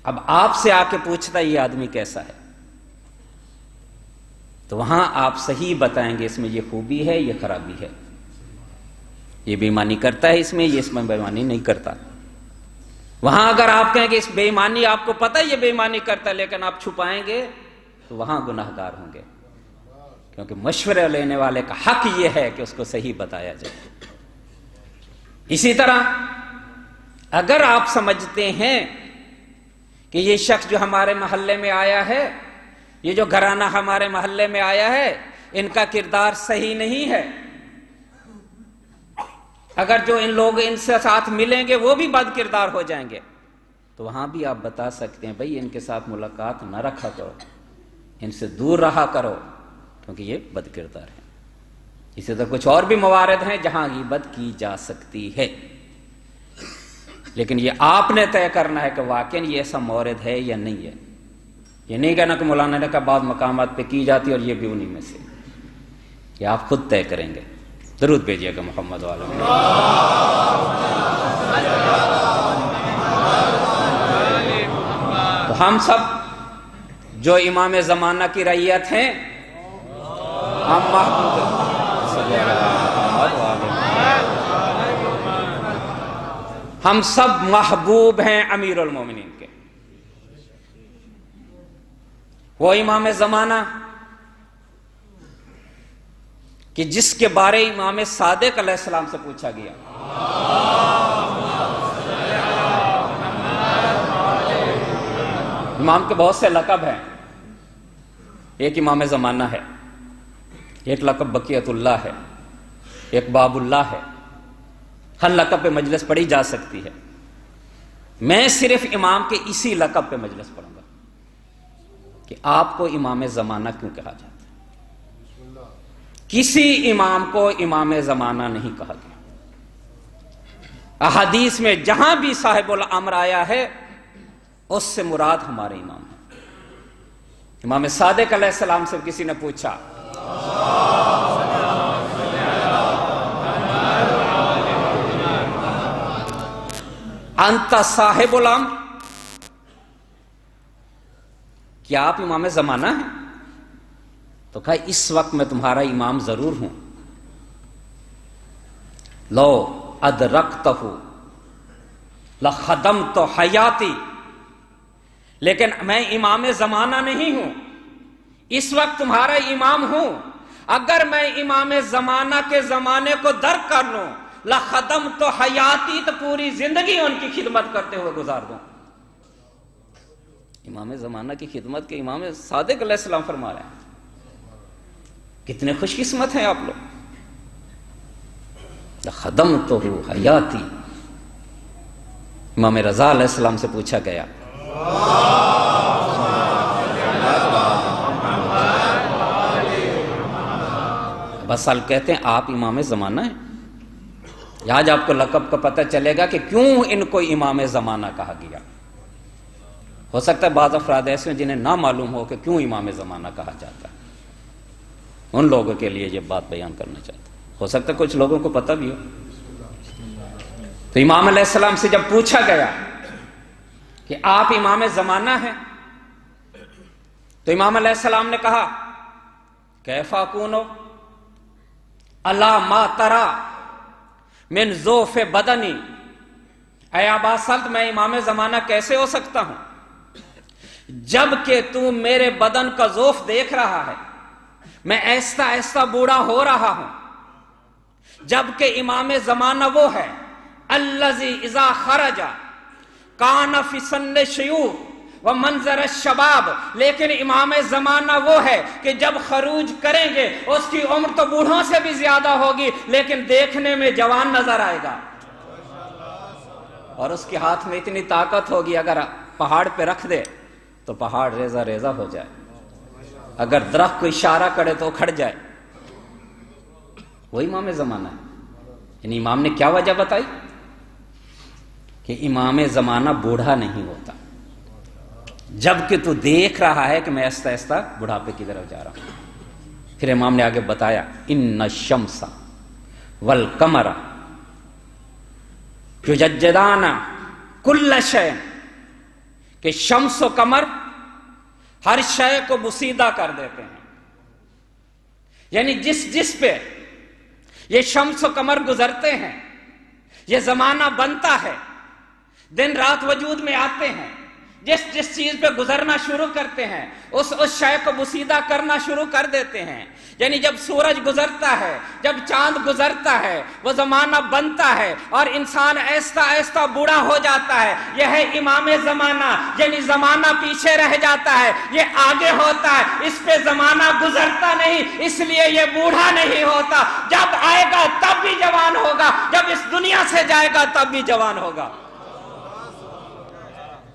اب آپ سے آ کے پوچھتا ہے یہ آدمی کیسا ہے, تو وہاں آپ صحیح بتائیں گے اس میں یہ خوبی ہے, یہ خرابی ہے, یہ بے ایمانی کرتا ہے اس میں, یہ اس میں بے ایمانی نہیں کرتا. وہاں اگر آپ کہیں کہ اس بے ایمانی آپ کو پتہ ہے یہ بے ایمانی کرتا ہے لیکن آپ چھپائیں گے تو وہاں گناہ گار ہوں گے, کیونکہ مشورے لینے والے کا حق یہ ہے کہ اس کو صحیح بتایا جائے. اسی طرح اگر آپ سمجھتے ہیں کہ یہ شخص جو ہمارے محلے میں آیا ہے, یہ جو گھرانہ ہمارے محلے میں آیا ہے, ان کا کردار صحیح نہیں ہے, اگر جو ان لوگ ان سے ساتھ ملیں گے وہ بھی بد کردار ہو جائیں گے, تو وہاں بھی آپ بتا سکتے ہیں بھائی ان کے ساتھ ملاقات نہ رکھا کرو, ان سے دور رہا کرو, کیونکہ یہ بد کردار ہے. اسی طرح کچھ اور بھی موارد ہیں جہاں غیبت کی جا سکتی ہے, لیکن یہ آپ نے طے کرنا ہے کہ واقعی یہ ایسا مورد ہے یا نہیں ہے. یہ نہیں کہنا کہ مولانا نے کہا بعض مقامات پہ کی جاتی اور یہ بھی انہی میں سے. کہ آپ خود طے کریں گے. درود بھیجیے گا محمد والوں میں. تو ہم سب جو امام زمانہ کی رعیت ہیں ہم محبوب ہم سب محبوب ہیں امیر المومنین کے. وہ امام زمانہ کہ جس کے بارے امام صادق علیہ السلام سے پوچھا گیا. امام کے بہت سے لقب ہیں. ایک امام زمانہ ہے، ایک لقب بقیت اللہ ہے، ایک باب اللہ ہے. ہر لقب پہ مجلس پڑھی جا سکتی ہے. میں صرف امام کے اسی لقب پہ مجلس پڑھوں گا کہ آپ کو امام زمانہ کیوں کہا جاتا ہے. کسی امام کو امام زمانہ نہیں کہا گیا. احادیث میں جہاں بھی صاحب الامر آیا ہے اس سے مراد ہمارے امام ہیں. امام صادق علیہ السلام سے کسی نے پوچھا انت صاحب الامر، کیا آپ امام زمانہ ہیں؟ تو کہا اس وقت میں تمہارا امام ضرور ہوں. لو ادرکتہ لخدمت حیاتی، لیکن میں امام زمانہ نہیں ہوں. اس وقت تمہارا امام ہوں. اگر میں امام زمانہ کے زمانے کو درک کر لوں لخدمت حیاتی، تو پوری زندگی ان کی خدمت کرتے ہوئے گزار دوں. امام زمانہ کی خدمت کے امام صادق علیہ السلام فرما رہے ہیں. کتنے خوش قسمت ہیں آپ لوگ. لخدمتہ حیاتی. امام رضا علیہ السلام سے پوچھا گیا بس سال کہتے ہیں آپ امام زمانہ ہیں. آج آپ کو لقب کا پتہ چلے گا کہ کیوں ان کو امام زمانہ کہا گیا. ہو سکتا ہے بعض افراد ایسے ہیں جنہیں نہ معلوم ہو کہ کیوں امام زمانہ کہا جاتا ہے. ان لوگوں کے لیے یہ بات بیان کرنا چاہتا ہوں. ہو سکتا ہے کچھ لوگوں کو پتہ بھی ہو. تو امام علیہ السلام سے جب پوچھا گیا کہ آپ امام زمانہ ہیں تو امام علیہ السلام نے کہا کیف اکون الا ما ترى من ضعف بدنی. اے ابا سلط، میں امام زمانہ کیسے ہو سکتا ہوں جب کہ تو میرے بدن کا ضعف دیکھ رہا ہے. میں ایسا ایسا بوڑھا ہو رہا ہوں. جبکہ امام زمانہ وہ ہے الذی اذا خرج کان فی سن الشیوخ و منظر الشباب. لیکن امام زمانہ وہ ہے کہ جب خروج کریں گے اس کی عمر تو بوڑھوں سے بھی زیادہ ہوگی لیکن دیکھنے میں جوان نظر آئے گا. اور اس کے ہاتھ میں اتنی طاقت ہوگی اگر پہاڑ پہ رکھ دے تو پہاڑ ریزہ ریزہ ہو جائے. اگر درخت کو اشارہ کرے تو کھڑ جائے. وہ امام زمانہ ہے. یعنی امام نے کیا وجہ بتائی کہ امام زمانہ بوڑھا نہیں ہوتا جبکہ تو دیکھ رہا ہے کہ میں آہستہ آہستہ بڑھاپے کی طرف جا رہا ہوں. پھر امام نے آگے بتایا ان الشمس والقمر یجددان کل شیء، کہ شمس و قمر ہر شے کو بسیدہ کر دیتے ہیں. یعنی جس پہ یہ شمس و قمر گزرتے ہیں یہ زمانہ بنتا ہے، دن رات وجود میں آتے ہیں. جس چیز پہ گزرنا شروع کرتے ہیں اس شے کو بسیدہ کرنا شروع کر دیتے ہیں. یعنی جب سورج گزرتا ہے، جب چاند گزرتا ہے، وہ زمانہ بنتا ہے اور انسان ایسا ایسا بوڑھا ہو جاتا ہے. یہ ہے امام زمانہ. یعنی زمانہ پیچھے رہ جاتا ہے، یہ آگے ہوتا ہے. اس پہ زمانہ گزرتا نہیں، اس لیے یہ بوڑھا نہیں ہوتا. جب آئے گا تب بھی جوان ہوگا، جب اس دنیا سے جائے گا تب بھی جوان ہوگا.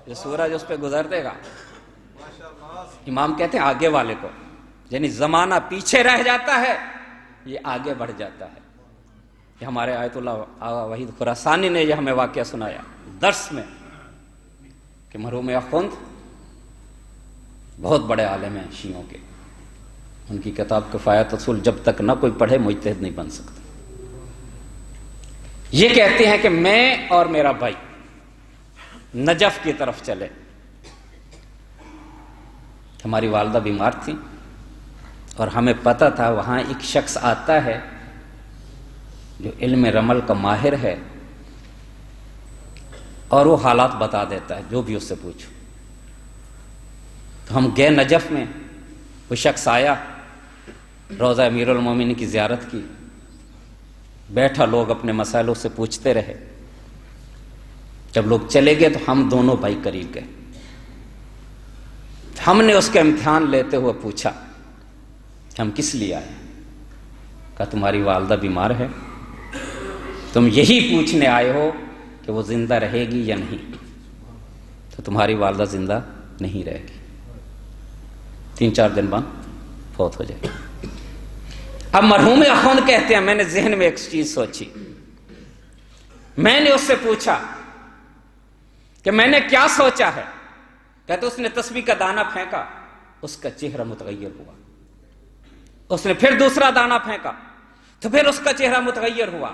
یہ سورج اس پہ گزر دے گا. امام کہتے ہیں آگے والے کو، یعنی زمانہ پیچھے رہ جاتا ہے یہ آگے بڑھ جاتا ہے. یہ ہمارے آیت اللہ وحید خراسانی نے یہ ہمیں واقعہ سنایا درس میں کہ مرحوم اخوند بہت بڑے عالم ہیں شیعوں کے. ان کی کتاب کفایت اصول جب تک نہ کوئی پڑھے مجتہد نہیں بن سکتا. یہ کہتے ہیں کہ میں اور میرا بھائی نجف کی طرف چلے. ہماری والدہ بیمار تھی اور ہمیں پتہ تھا وہاں ایک شخص آتا ہے جو علم رمل کا ماہر ہے اور وہ حالات بتا دیتا ہے جو بھی اس سے پوچھو. تو ہم گئے نجف میں. وہ شخص آیا, روضہ امیر المومنین کی زیارت کی, بیٹھا, لوگ اپنے مسائلوں سے پوچھتے رہے. جب لوگ چلے گئے تو ہم دونوں بھائی قریب گئے. ہم نے اس کا امتحان لیتے ہوئے پوچھا ہم کس لیے آئے؟ کہا تمہاری والدہ بیمار ہے, تم یہی پوچھنے آئے ہو کہ وہ زندہ رہے گی یا نہیں. تو تمہاری والدہ زندہ نہیں رہے گی, 3-4 دن بعد فوت ہو جائے گی. اب مرحوم اخوند کہتے ہیں میں نے ذہن میں ایک چیز سوچی. میں نے اس سے پوچھا کہ میں نے کیا سوچا ہے؟ کہتے اس نے تسبیح کا دانہ پھینکا, اس کا چہرہ متغیر ہوا. اس نے پھر دوسرا دانہ پھینکا تو پھر اس کا چہرہ متغیر ہوا.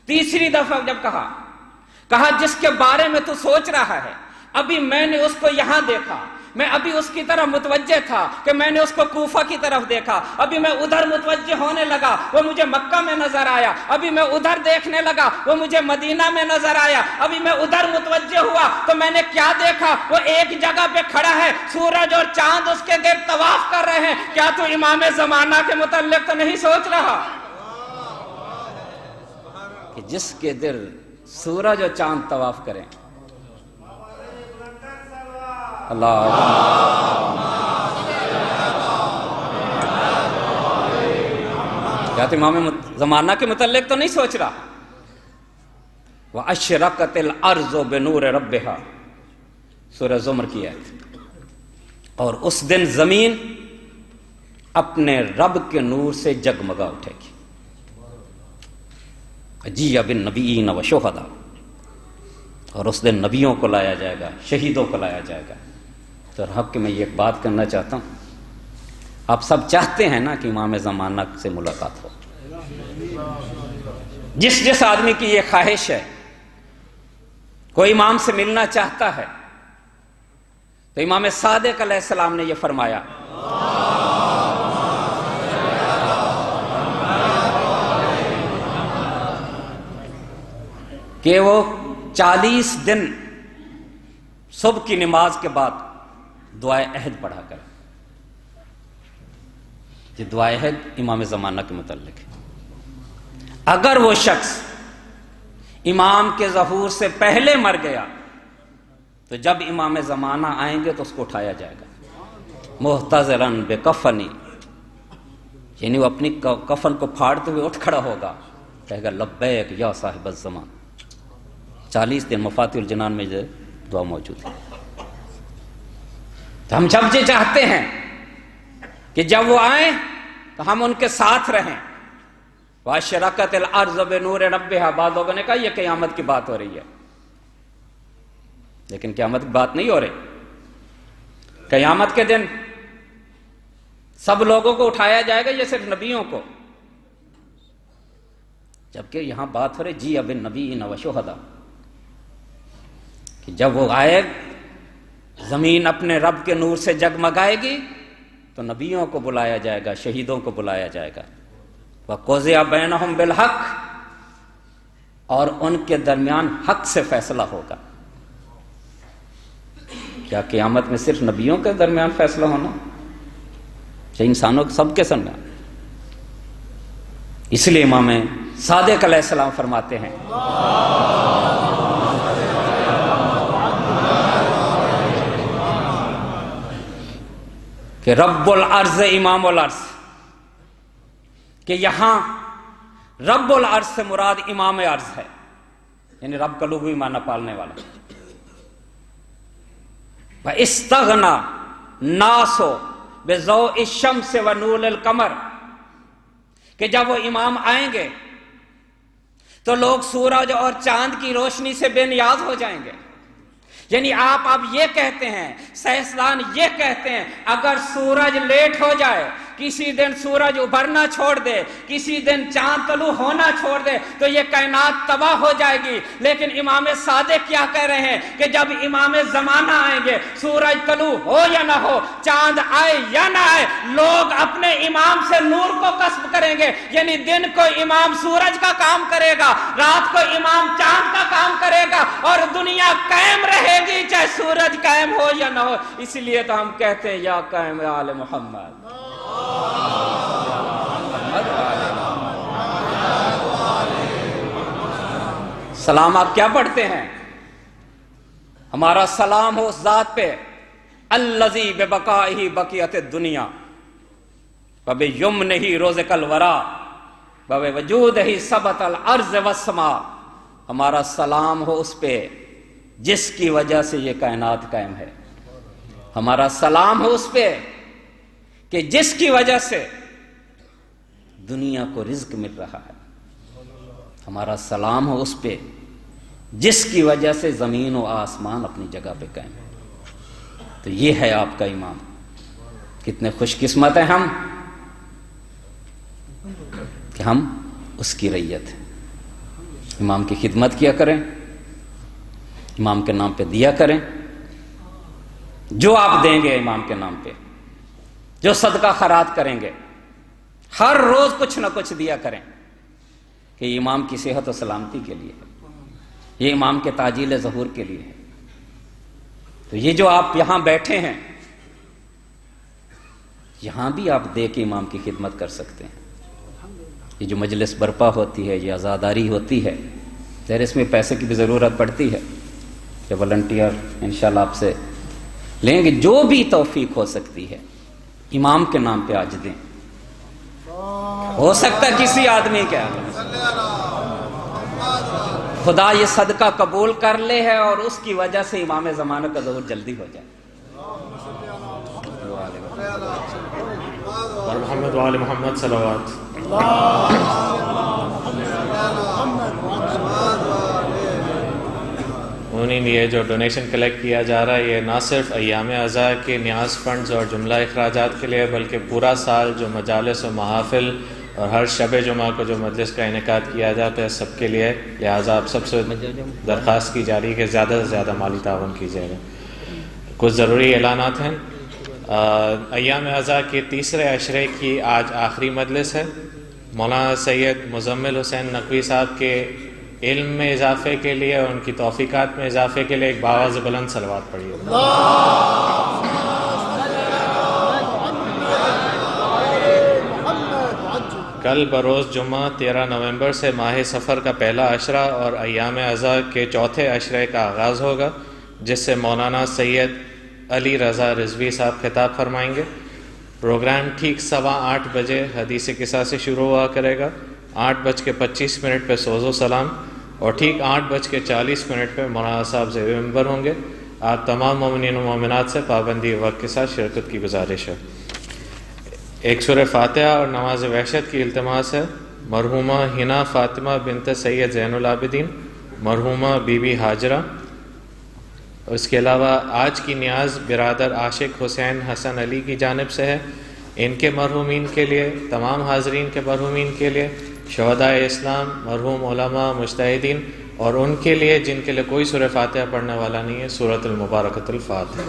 تیسری دفعہ جب کہا جس کے بارے میں تو سوچ رہا ہے ابھی میں نے اس کو یہاں دیکھا, میں ابھی اس کی طرف متوجہ تھا کہ میں نے اس کو کوفہ کی طرف دیکھا, ابھی میں ادھر متوجہ ہونے لگا وہ مجھے مکہ میں نظر آیا, ابھی میں ادھر دیکھنے لگا وہ مجھے مدینہ میں نظر آیا, ابھی میں ادھر متوجہ ہوا تو میں نے کیا دیکھا, وہ ایک جگہ پہ کھڑا ہے, سورج اور چاند اس کے گرد طواف کر رہے ہیں. کیا تو امام زمانہ کے متعلق تو نہیں سوچ رہا کہ جس کے دل سورج اور چاند طواف کریں؟ اللہ کیا تو امام زمانہ کے متعلق تو نہیں سوچ رہا؟ وَأَشْرَقَتِ الْأَرْضُ بِنُورِ رَبِّهَا سورہ زمر کی آیت. اور اس دن زمین اپنے رب کے نور سے جگمگا اٹھے گی. وَجِيَ بِالنَّبِيِّينَ وَالشُّهَدَاءِ اور اس دن نبیوں کو لایا جائے گا, شہیدوں کو لایا جائے گا. تو حق میں یہ بات کرنا چاہتا ہوں, آپ سب چاہتے ہیں نا کہ امام زمانہ سے ملاقات ہو. جس آدمی کی یہ خواہش ہے, کوئی امام سے ملنا چاہتا ہے, تو امام صادق علیہ السلام نے یہ فرمایا کہ وہ 40 دن صبح کی نماز کے بعد دعائے عہد پڑھا کرے. یہ دعائے عہد امام زمانہ کے متعلق ہے. اگر وہ شخص امام کے ظہور سے پہلے مر گیا تو جب امام زمانہ آئیں گے تو اس کو اٹھایا جائے گا محتضراً بکفنی, یعنی وہ اپنی کفن کو پھاڑتے ہوئے اٹھ کھڑا ہوگا, کہے گا لبیک یا صاحب الزمان. 40 دن مفاتیح الجنان میں جو دعا موجود ہے. تو ہم جب یہ چاہتے ہیں کہ جب وہ آئیں تو ہم ان کے ساتھ رہیں. وَأَشْرَقَتِ الْأَرْضُ بِنُورِ رَبِّهَا بعض لوگوں نے کہا یہ قیامت کی بات ہو رہی ہے, لیکن قیامت کی بات نہیں ہو رہی. قیامت کے دن سب لوگوں کو اٹھایا جائے گا, یہ صرف نبیوں کو, جبکہ یہاں بات ہو رہی جی اب النبیین وشہداء کہ جب وہ آئے زمین اپنے رب کے نور سے جگمگائے گی تو نبیوں کو بلایا جائے گا, شہیدوں کو بلایا جائے گا. وَقُضِيَ بَيْنَهُمْ بِالْحَقِّ اور ان کے درمیان حق سے فیصلہ ہوگا. کیا قیامت میں صرف نبیوں کے درمیان فیصلہ ہونا یا انسانوں کے سب کے درمیان؟ اس لیے امام صادق علیہ السلام فرماتے ہیں کہ رب العرض امام العرض, کہ یہاں رب العرض سے مراد امام عرض ہے, یعنی رب کا لغوی معنی پالنے والا. وَإِسْتَغْنَا نَاسُ بِضَوْءِ الشَّمْسِ وَنُورِ الْقَمَرِ کہ جب وہ امام آئیں گے تو لوگ سورج اور چاند کی روشنی سے بے نیاز ہو جائیں گے. یعنی آپ یہ کہتے ہیں, سائنسدان یہ کہتے ہیں, اگر سورج لیٹ ہو جائے کسی دن سورج ابھرنا چھوڑ دے، کسی دن چاند طلوع ہونا چھوڑ دے تو یہ کائنات تباہ ہو جائے گی۔ لیکن امام صادق کیا کہہ رہے ہیں کہ جب امام زمانہ آئیں گے، سورج طلوع ہو یا نہ ہو، چاند آئے یا نہ آئے، لوگ اپنے امام سے نور کو کسب کریں گے۔ یعنی دن کو امام سورج کا کام کرے گا، رات کو امام چاند کا کام کرے گا، اور دنیا قائم رہے گی چاہے سورج قائم ہو یا نہ ہو۔ اس لیے تو ہم کہتے ہیں یا قائم آل محمد، سلام آپ کیا پڑھتے ہیں؟ ہمارا سلام ہو اس ذات پہ الذی ببقائہ بقیت الدنیا وبیمنہ رزق الورا وبوجودہ ثبت الارض والسماء۔ ہمارا سلام ہو اس پہ جس کی وجہ سے یہ کائنات قائم ہے، ہمارا سلام ہو اس پہ کہ جس کی وجہ سے دنیا کو رزق مل رہا ہے، ہمارا سلام ہو اس پہ جس کی وجہ سے زمین و آسمان اپنی جگہ پہ قائم ہے۔ تو یہ ہے آپ کا امام۔ کتنے خوش قسمت ہیں ہم کہ ہم اس کی رعیت ہیں۔ امام کی خدمت کیا کریں، امام کے نام پہ دیا کریں، جو آپ دیں گے امام کے نام پہ، جو صدقہ خیرات کریں گے، ہر روز کچھ نہ کچھ دیا کریں کہ یہ امام کی صحت و سلامتی کے لیے ہے، یہ امام کے تعجیل ظہور کے لیے ہے۔ تو یہ جو آپ یہاں بیٹھے ہیں، یہاں بھی آپ دے کے امام کی خدمت کر سکتے ہیں۔ یہ جو مجلس برپا ہوتی ہے، یہ عزاداری ہوتی ہے، ظاہر اس میں پیسے کی بھی ضرورت پڑتی ہے کہ والنٹیئر انشاءاللہ آپ سے لیں گے۔ جو بھی توفیق ہو سکتی ہے امام کے نام پہ آج دیں۔ ہو سکتا ہے کسی آدمی کا خدا یہ صدقہ قبول کر لے ہے اور اس کی وجہ سے امام زمانہ کا ظہور جلدی ہو جائے۔ محمد وآل محمد صلوات۔ یہ جو ڈونیشن کلیکٹ کیا جا رہا ہے، یہ نہ صرف ایام عزا کے نیاز فنڈز اور جملہ اخراجات کے لیے، بلکہ پورا سال جو مجالس و محافل اور ہر شب جمعہ کو جو مجلس کا انعقاد کیا جاتا ہے سب کے لیے۔ لہٰذا آپ سب سے درخواست کی جا رہی ہے کہ زیادہ سے زیادہ مالی تعاون کیجیے گا۔ کچھ ضروری اعلانات ہیں۔ ایام عزا کے تیسرے عشرے کی آج آخری مجلس ہے۔ مولانا سید مزمل حسین نقوی صاحب کے علم میں اضافے کے لیے اور ان کی توفیقات میں اضافے کے لیے ایک باواز بلند صلوات پڑھیے۔ کل بروز جمعہ 13 نومبر سے ماہ سفر کا پہلا عشرہ اور ایام عزا کے چوتھے عشرے کا آغاز ہوگا، جس سے مولانا سید علی رضا رضوی صاحب خطاب فرمائیں گے۔ پروگرام ٹھیک 8:15 بجے حدیث قصہ سے شروع ہوا کرے گا۔ 8:25 پہ سوز و سلام اور ٹھیک 8:40 پہ مولانا صاحب زیر منبر ہوں گے۔ آپ تمام مومنین و مومنات سے پابندی وقت کے ساتھ شرکت کی گزارش ہے۔ ایک سورہ فاتحہ اور نماز وحشت کی التماس ہے۔ مرحومہ ہنا فاطمہ بنت سید زین العابدین، مرحومہ بی بی ہاجرہ۔ اس کے علاوہ آج کی نیاز برادر عاشق حسین حسن علی کی جانب سے ہے۔ ان کے مرحومین کے لیے، تمام حاضرین کے مرحومین کے لیے، شہداء اسلام، مرحوم علماء، مجتہدین اور ان کے لیے جن کے لیے کوئی سورہ فاتحہ پڑھنے والا نہیں ہے، سورۃ المبارکۃ الفاتحہ۔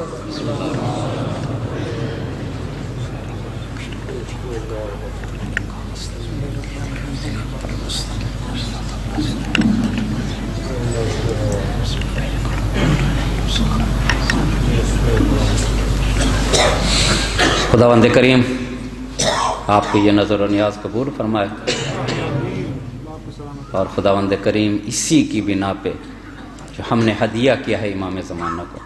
خداوند کریم آپ کی یہ نظر و نیاز قبول فرمائے، اور خداوند کریم اسی کی بنا پہ جو ہم نے ہدیہ کیا ہے امام زمانہ کو،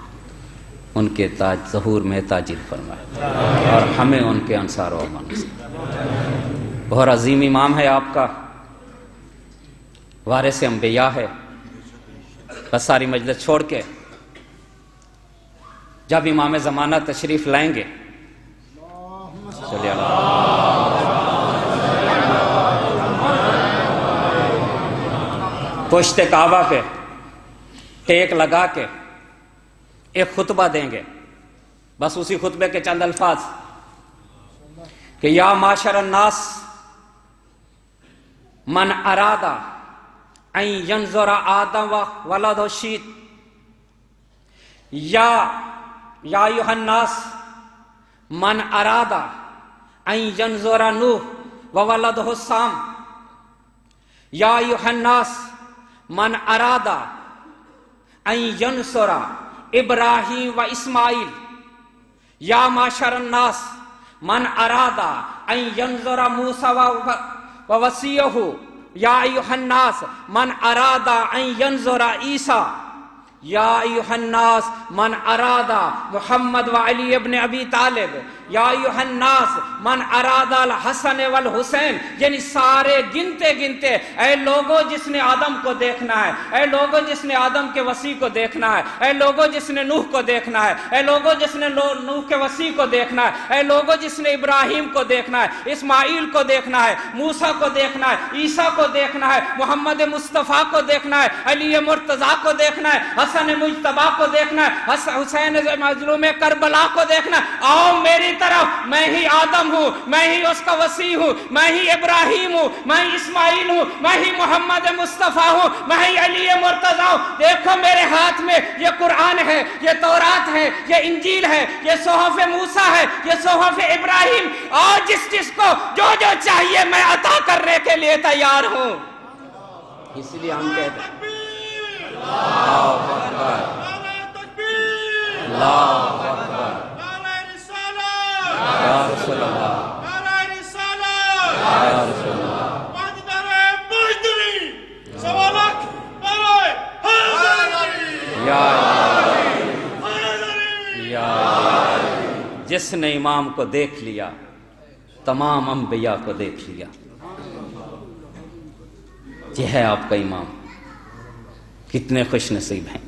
ان کے تاج ظہور میں تاجیل فرمائے اور ہمیں ان کے انصار و امان سے۔ بہت عظیم امام ہے آپ کا، وارث انبیاء ہے۔ بس ساری مجلس چھوڑ کے جب امام زمانہ تشریف لائیں گے، چلیے پشت کعبہ پہ ٹیک لگا کے ایک خطبہ دیں گے، بس اسی خطبے کے چند الفاظ کہ یا معاشر الناس من ارادہ ان ینظر آدم و ولد و شیت، یا ایھا الناس من ارادہ ان ینظر نوح و ولدہ سام، یا ایھا الناس من ارادہ ان ینصر ابراہیم و اسماعیل، یا معاشر الناس من ارادہ ان ینظر موسیٰ و وصیہ، یا ایھا الناس من ارادہ ان ینظر عیسیٰ، یا ایھا الناس من ارادہ محمد و علی ابن ابی طالب، یا ایھا الناس من ارادہ الحسن والحسین. یعنی سارے گنتے گنتے، اے لوگوں جس نے آدم کو دیکھنا ہے، اے لوگوں جس نے آدم کے وصی کو دیکھنا ہے، اے لوگوں جس نے نوح کو دیکھنا ہے، اے لوگوں جس نے نوح کے وصی کو دیکھنا ہے، اے لوگوں جس نے ابراہیم کو دیکھنا ہے، اسماعیل کو دیکھنا ہے، موسیٰ کو دیکھنا ہے، عیسیٰ کو دیکھنا ہے، محمد مصطفیٰ کو دیکھنا ہے، علی مرتضیٰ کو دیکھنا ہے، حسن مجتبیٰ کو دیکھنا ہے، حسین مظلوم کربلا کو دیکھنا ہے، آؤ میری طرف، میں ہی آدم ہوں، میں ہی اس کا وصی ہوں، میں ہی ابراہیم ہوں، میں ہی اسماعیل ہوں، میں ہی محمد مصطفیٰ ہوں، میں ہی علی مرتضیٰ ہوں. دیکھو میرے ہاتھ میں یہ قرآن ہے، یہ تورات ہے، یہ انجیل ہے، یہ صحف موسیٰ ہے، یہ صحف ابراہیم، اور جس جس کو جو جو چاہیے میں عطا کرنے کے لیے تیار ہوں. اس لیے ہم کہتے ہیں اللہ اکبر، اللہ اکبر، یا رسول اللہ، یا رسول اللہ. جس نے امام کو دیکھ لیا تمام انبیاء کو دیکھ لیا. یہ ہے آپ کا امام. کتنے خوش نصیب ہیں.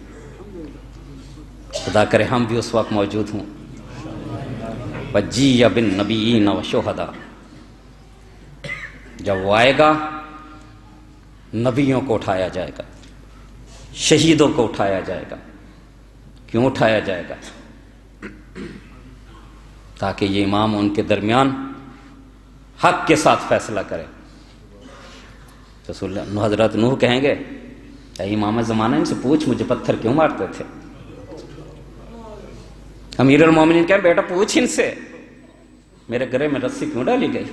خدا کرے ہم بھی اس وقت موجود ہوں. وَجِیَّ بِالنَّبِیِّینَ وَالشُّہَدَاء. جب وہ آئے گا نبیوں کو اٹھایا جائے گا، شہیدوں کو اٹھایا جائے گا. کیوں اٹھایا جائے گا؟ تاکہ یہ امام ان کے درمیان حق کے ساتھ فیصلہ کرے. رسول اللہ حضرت نوح کہیں گے اے امام زمانہ ان سے پوچھ مجھے پتھر کیوں مارتے تھے. امیر المومنین کہیں بیٹا پوچھ ان سے میرے گرے میں رسی کیوں ڈالی گئی.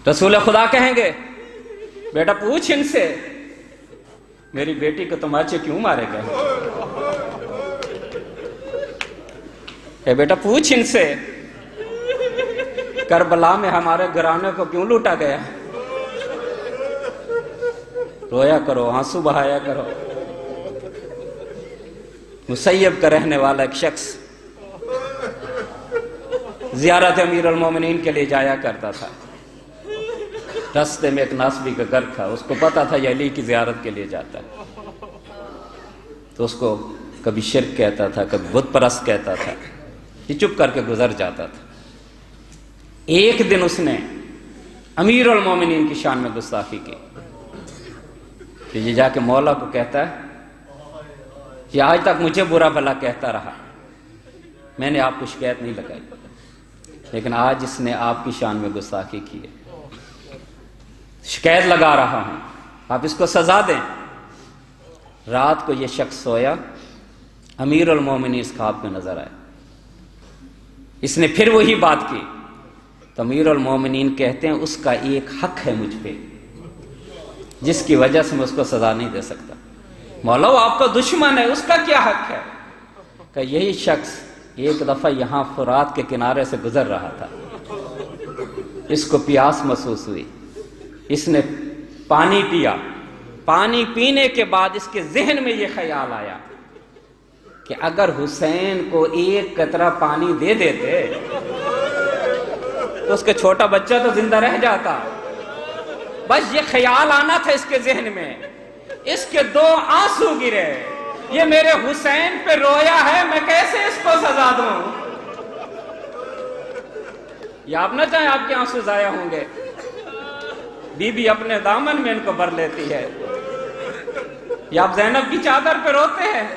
رسول خدا کہیں گے بیٹا پوچھ ان سے میری بیٹی کو تماچے کیوں مارے گئے. اے بیٹا پوچھ ان سے کربلا میں ہمارے گھرانے کو کیوں لوٹا گیا. رویا کرو، آنسو بہایا کرو. مسیب کا رہنے والا ایک شخص زیارت امیر المومنین کے لیے جایا کرتا تھا. راستے میں ایک ناسبی کا گھر تھا، اس کو پتا تھا یہ علی کی زیارت کے لیے جاتا ہے، تو اس کو کبھی شرک کہتا تھا، کبھی بت پرست کہتا تھا. یہ چپ کر کے گزر جاتا تھا. ایک دن اس نے امیر المومنین کی شان میں گستاخی کی کہ یہ جا کے مولا کو کہتا ہے کہ آج تک مجھے برا بھلا کہتا رہا، میں نے آپ کو شکایت نہیں لگائی، لیکن آج اس نے آپ کی شان میں گستاخی کی ہے، شکایت لگا رہا ہوں، آپ اس کو سزا دیں. رات کو یہ شخص سویا، امیر المومنین اس خواب میں نظر آئے. اس نے پھر وہی بات کی تو امیر المومنین کہتے ہیں اس کا ایک حق ہے مجھ پہ جس کی وجہ سے میں اس کو سزا نہیں دے سکتا. مولا وہ آپ کا دشمن ہے، اس کا کیا حق ہے؟ کہ یہی شخص ایک دفعہ یہاں فرات کے کنارے سے گزر رہا تھا، اس کو پیاس محسوس ہوئی، اس نے پانی پیا. پانی پینے کے بعد اس کے ذہن میں یہ خیال آیا کہ اگر حسین کو ایک قطرہ پانی دے دیتے تو اس کا چھوٹا بچہ تو زندہ رہ جاتا. بس یہ خیال آنا تھا اس کے ذہن میں. اس کے 2 آنسو گرے، یہ میرے حسین پہ رویا ہے، میں کیسے اس کو سزا دوں. یا آپ نہ چاہیں آپ کے آنسو ضائع ہوں گے. بی بی اپنے دامن میں ان کو بھر لیتی ہے. یا آپ زینب کی چادر پہ روتے ہیں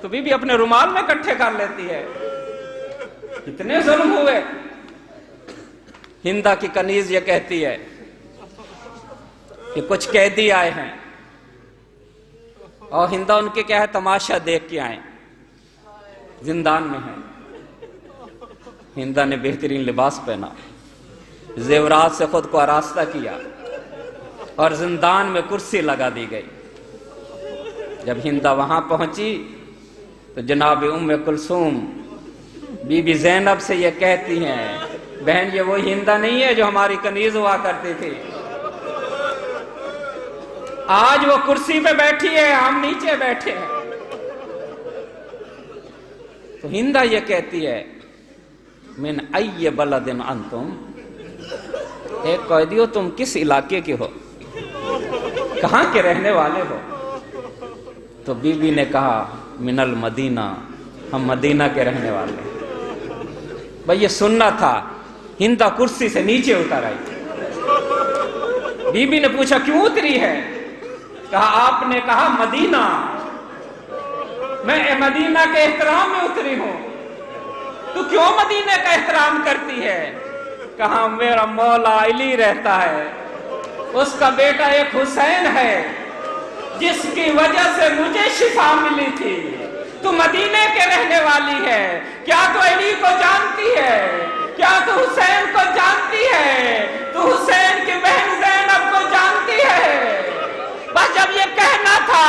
تو بی بی اپنے رومال میں اکٹھے کر لیتی ہے. کتنے ظلم ہوئے. ہندا کی کنیز یہ کہتی ہے کہ کچھ قیدی آئے ہیں اور ہندا ان کے کیا ہے تماشا دیکھ کے آئے, زندان میں ہیں. ہندا نے بہترین لباس پہنا, زیورات سے خود کو آراستہ کیا اور زندان میں کرسی لگا دی گئی. جب ہندا وہاں پہنچی تو جناب ام کلثوم بی بی زینب سے یہ کہتی ہیں, بہن یہ وہی ہندا نہیں ہے جو ہماری کنیز ہوا کرتی تھی, آج وہ کرسی پہ بیٹھی ہے, ہم نیچے بیٹھے ہیں. تو ہندا یہ کہتی ہے من ای بلد انتم, ایک قیدیو تم کس علاقے کے ہو, کہاں کے رہنے والے ہو؟ تو بی بی نے کہا من المدینہ, ہم مدینہ کے رہنے والے ہیں. بھئی یہ سننا تھا. ہندا کرسی سے نیچے اتر آئی. بی بی نے پوچھا کیوں اتری ہے؟ کہا آپ نے کہا مدینہ, میں مدینہ کے احترام میں اتری ہوں. تو کیوں مدینہ کا احترام کرتی ہے؟ کہا میرا مولا علی رہتا ہے, اس کا بیٹا ایک حسین ہے جس کی وجہ سے مجھے شفا ملی تھی. تو مدینے کے رہنے والی ہے, کیا تو علی کو جانتی ہے؟ کیا تو حسین کو جانتی ہے؟ تو حسین کی بہن زینب کو جانتی ہے؟ بس جب یہ کہنا تھا,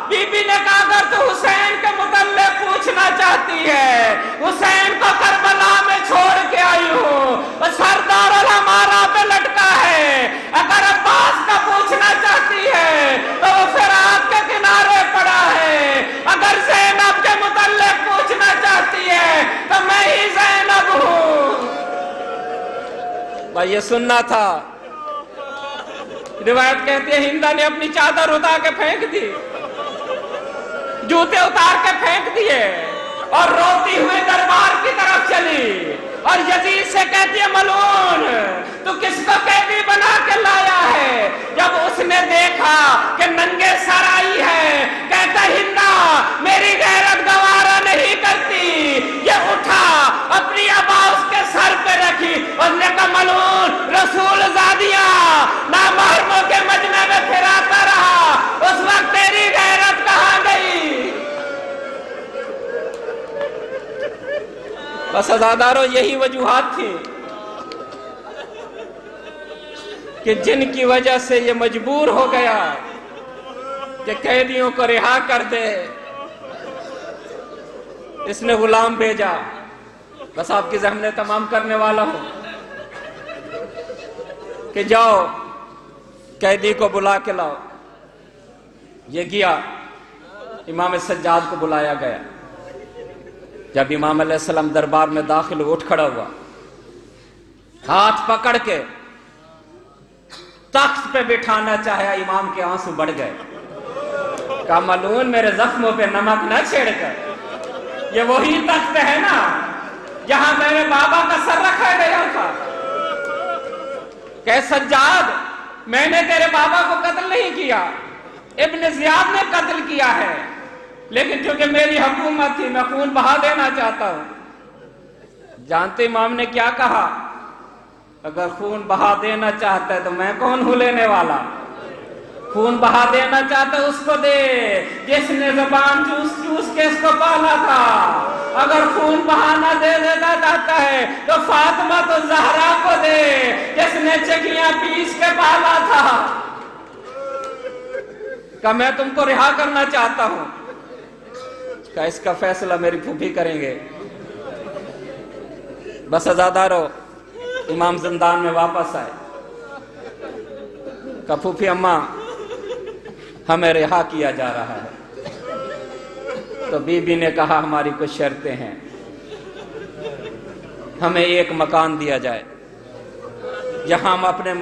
بی بی نے کہا اگر تو حسین کے متعلق پوچھنا چاہتی ہے, حسین کو کربلا میں چھوڑ کے آئی ہوں, سردار الہمارا پہ لٹکا ہے. اگر عباس کا پوچھنا چاہتی ہے تو وہ فرات کے کنارے پڑا ہے. اگر زینب کے متعلق پوچھنا چاہتی ہے تو میں ہی زینب ہوں. بھائی یہ سننا تھا. روایت کہتی ہے ہندا نے اپنی چادر اتار کے پھینک دی, جوتے اتار کے پھینک دیے اور روتی ہوئی دربار کی طرف چلی اور یزید سے کہتی ہے ملعون تو کس کو قیدی بنا کے لایا ہے؟ جب اس نے دیکھا کہ ننگے سر آئی ہے, کہتا ہندا میری غیرت گوارا نہیں کرتی. یہ اٹھا اپنی عبا اس کے سر پہ رکھی اور نے کہا ملعون رسول زادیاں نامحرموں کے مجمع میں پھراتا رہا, اس وقت تیری غیرت کہاں گئی؟ بس عزادارو یہی وجوہات تھی کہ جن کی وجہ سے یہ مجبور ہو گیا کہ قیدیوں کو رہا کر دے. اس نے غلام بھیجا. بس آپ کی ذہن تمام کرنے والا ہوں کہ جاؤ قیدی کو بلا کے لاؤ. یہ گیا, امام سجاد کو بلایا گیا. جب امام علیہ السلام دربار میں داخل اٹھ کھڑا ہوا, ہاتھ پکڑ کے تخت پہ بٹھانا چاہا, امام کے آنسو بڑھ گئے. کہا ملعون میرے زخموں پہ نمک نہ چھیڑ کر, یہ وہی تخت ہے نا جہاں میرے بابا کا سر رکھا گیا تھا. کہ سجاد میں نے تیرے بابا کو قتل نہیں کیا, ابن زیاد نے قتل کیا ہے, لیکن کیونکہ میری حکومت تھی میں خون بہا دینا چاہتا ہوں. جانتے امام نے کیا کہا؟ اگر خون بہا دینا چاہتا ہے تو میں کون ہوں لینے والا؟ خون بہا دینا چاہتا ہے اس کو دے جس نے زبان چوس چوس کے اس کو پالا تھا. اگر خون بہانا دے دینا چاہتا ہے تو فاطمہ تو زہرا کو دے جس نے چکیاں پیس کے پالا تھا. کہ میں تم کو رہا کرنا چاہتا ہوں. کہ اس کا فیصلہ میری پھوپھی کریں گے. بس عزادارو امام زندان میں واپس آئے. کہ پھوپھی اماں ہمیں رہا کیا جا رہا ہے. تو بی بی نے کہا ہماری کچھ شرطیں ہیں, ہمیں ایک مکان دیا جائے جہاں ہم اپنے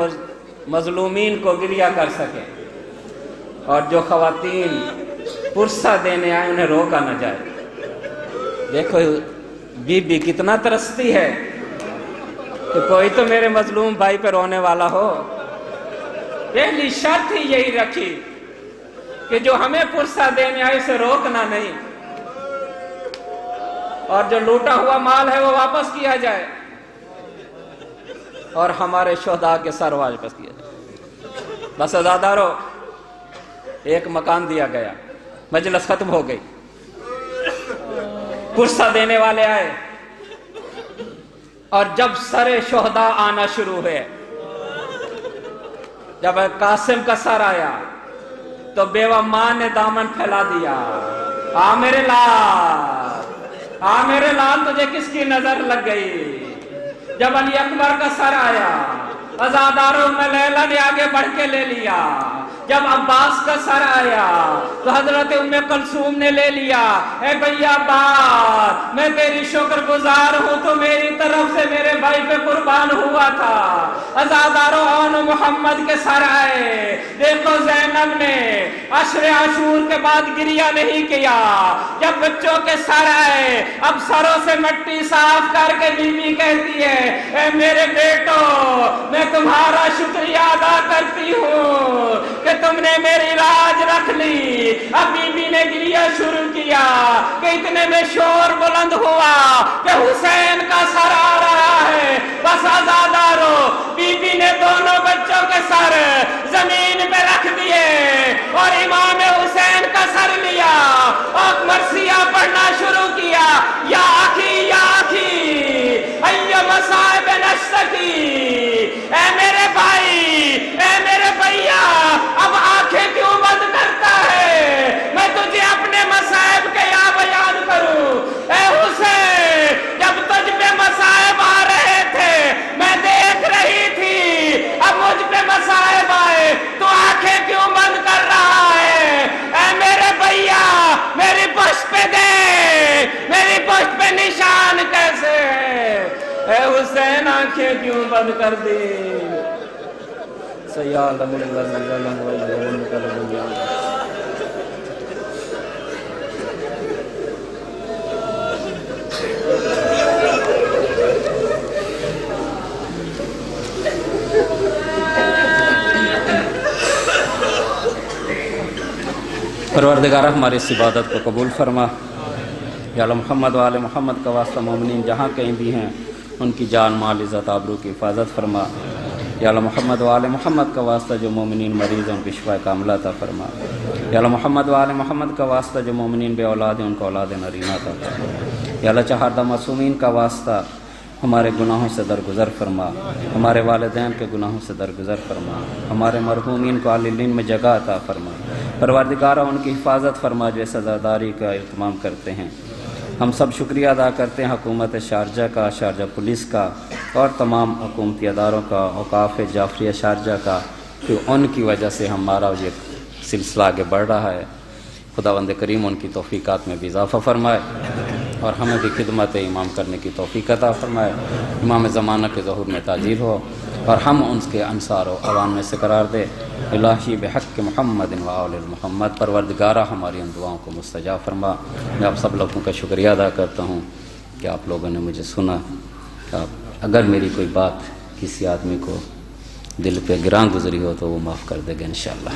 مظلومین کو گریہ کر سکیں, اور جو خواتین پرسہ دینے آئے انہیں روکا نہ جائے. دیکھو بی بی کتنا ترستی ہے کہ کوئی تو میرے مظلوم بھائی پہ رونے والا ہو. پہلی شرط ہی یہی رکھی کہ جو ہمیں پرسہ دینے آئے اسے روکنا نہیں. اور جو لوٹا ہوا مال ہے وہ واپس کیا جائے، اور ہمارے شہداء کے سر واپس کیا جائے۔ بس عزادارو، ایک مکان دیا گیا، مجلس ختم ہو گئی، پرسہ دینے والے آئے، اور جب سر شہداء آنا شروع ہوئے، جب قاسم کا سر آیا تو بیوہ ماں نے دامن پھیلا دیا، آ میرے لال، آ میرے لال، تجھے کس کی نظر لگ گئی؟ جب علی اکبر کا سر آیا، عزاداروں میں لیلا نے آگے بڑھ کے لے لیا۔ جب عباس کا سر آیا تو حضرت ام کلثوم نے لے لیا۔ اے بھیا عباس، میں تیری شکر گزار ہوں، تو میری طرف سے میرے بھائی پہ قربان ہوا تھا۔ عزاداروں، آن محمد کے سر آئے، دیکھو زینب نے عشر عاشور کے بعد گریہ نہیں کیا۔ جب بچوں کے سر آئے، اب سروں سے مٹی صاف کر کے بی بی کہتی ہے، اے میرے بیٹو، میں تمہارا شکریہ ادا کرتی ہوں کہ تم نے میری لاج رکھ لی۔ اب بی بی نے گریہ شروع کیا کہ اتنے میں شور بلند ہوا کہ حسین کا سر آ رہا ہے۔ بس عزادارو، بی بی نے دونوں بچوں کے سر زمین پہ رکھ دیے اور امام حسین کا سر لیا اور مرثیہ پڑھنا شروع کیا، یا اخی یا اخی ایہ مصائب نشتکی، اے میرے بھائی، اے میرے بھیا، اب آنکھیں کیوں بند کرتا ہے؟ میں تجھے اپنے مصائب کے یا بیان کروں۔ اے حسین، جب تجھ پہ مصائب آ رہے تھے میں دیکھ رہی تھی، اب مجھ پہ مصائب آئے تو آنکھیں کیوں بند کر رہا ہے؟ اے میرے بھیا، میری پشت پہ دیکھ، میری پشت پہ نشان کیسے ہے؟ اے حسین، آنکھیں کیوں بند کر دی؟ سیالم اللہ والجون کلبیان۔ پروردگارہ، ہماری اس عبادت کو قبول فرما۔ یا اللہ محمد و آل محمد کا واسطہ مومنین جہاں کہیں بھی ہیں ان کی جان مال عزت آبرو کی حفاظت فرما۔ یا اللہ محمد و آل محمد کا واسطہ جو مومنین مریض ہیں ان کی شفا کاملہ عطا فرما۔ یا اللہ محمد و آل محمد کا واسطہ جو مومنین بے اولاد ہیں ان کو اولاد نرینہ عطا فرما۔ یا اللہ چہاردہ معصومین کا واسطہ ہمارے گناہوں سے درگزر فرما، ہمارے والدین کے گناہوں سے درگزر فرما، ہمارے مرحومین کو اہل علم میں جگہ عطا فرما۔ پروردگارہ، ان کی حفاظت فرما جو اس عزاداری کا اہتمام کرتے ہیں۔ ہم سب شکریہ ادا کرتے ہیں حکومت شارجہ کا، شارجہ پولیس کا اور تمام حکومتی اداروں کا، اوقاف جعفریہ شارجہ کا، کہ ان کی وجہ سے ہمارا یہ سلسلہ آگے بڑھ رہا ہے۔ خداوند کریم ان کی توفیقات میں بھی اضافہ فرمائے اور ہمیں بھی خدمت امام کرنے کی توفیق عطا فرمائے، امام زمانہ کے ظہور میں تاجیل ہو اور ہم ان کے انصار و عوان میں سے قرار دے۔ الہی بحق محمد و آل محمد، پروردگارہ ہماری ان دعاؤں کو مستجاب فرما۔ میں آپ سب لوگوں کا شکریہ ادا کرتا ہوں کہ آپ لوگوں نے مجھے سنا۔ اگر میری کوئی بات کسی آدمی کو دل پہ گراں گزری ہو تو وہ معاف کر دے گا انشاءاللہ۔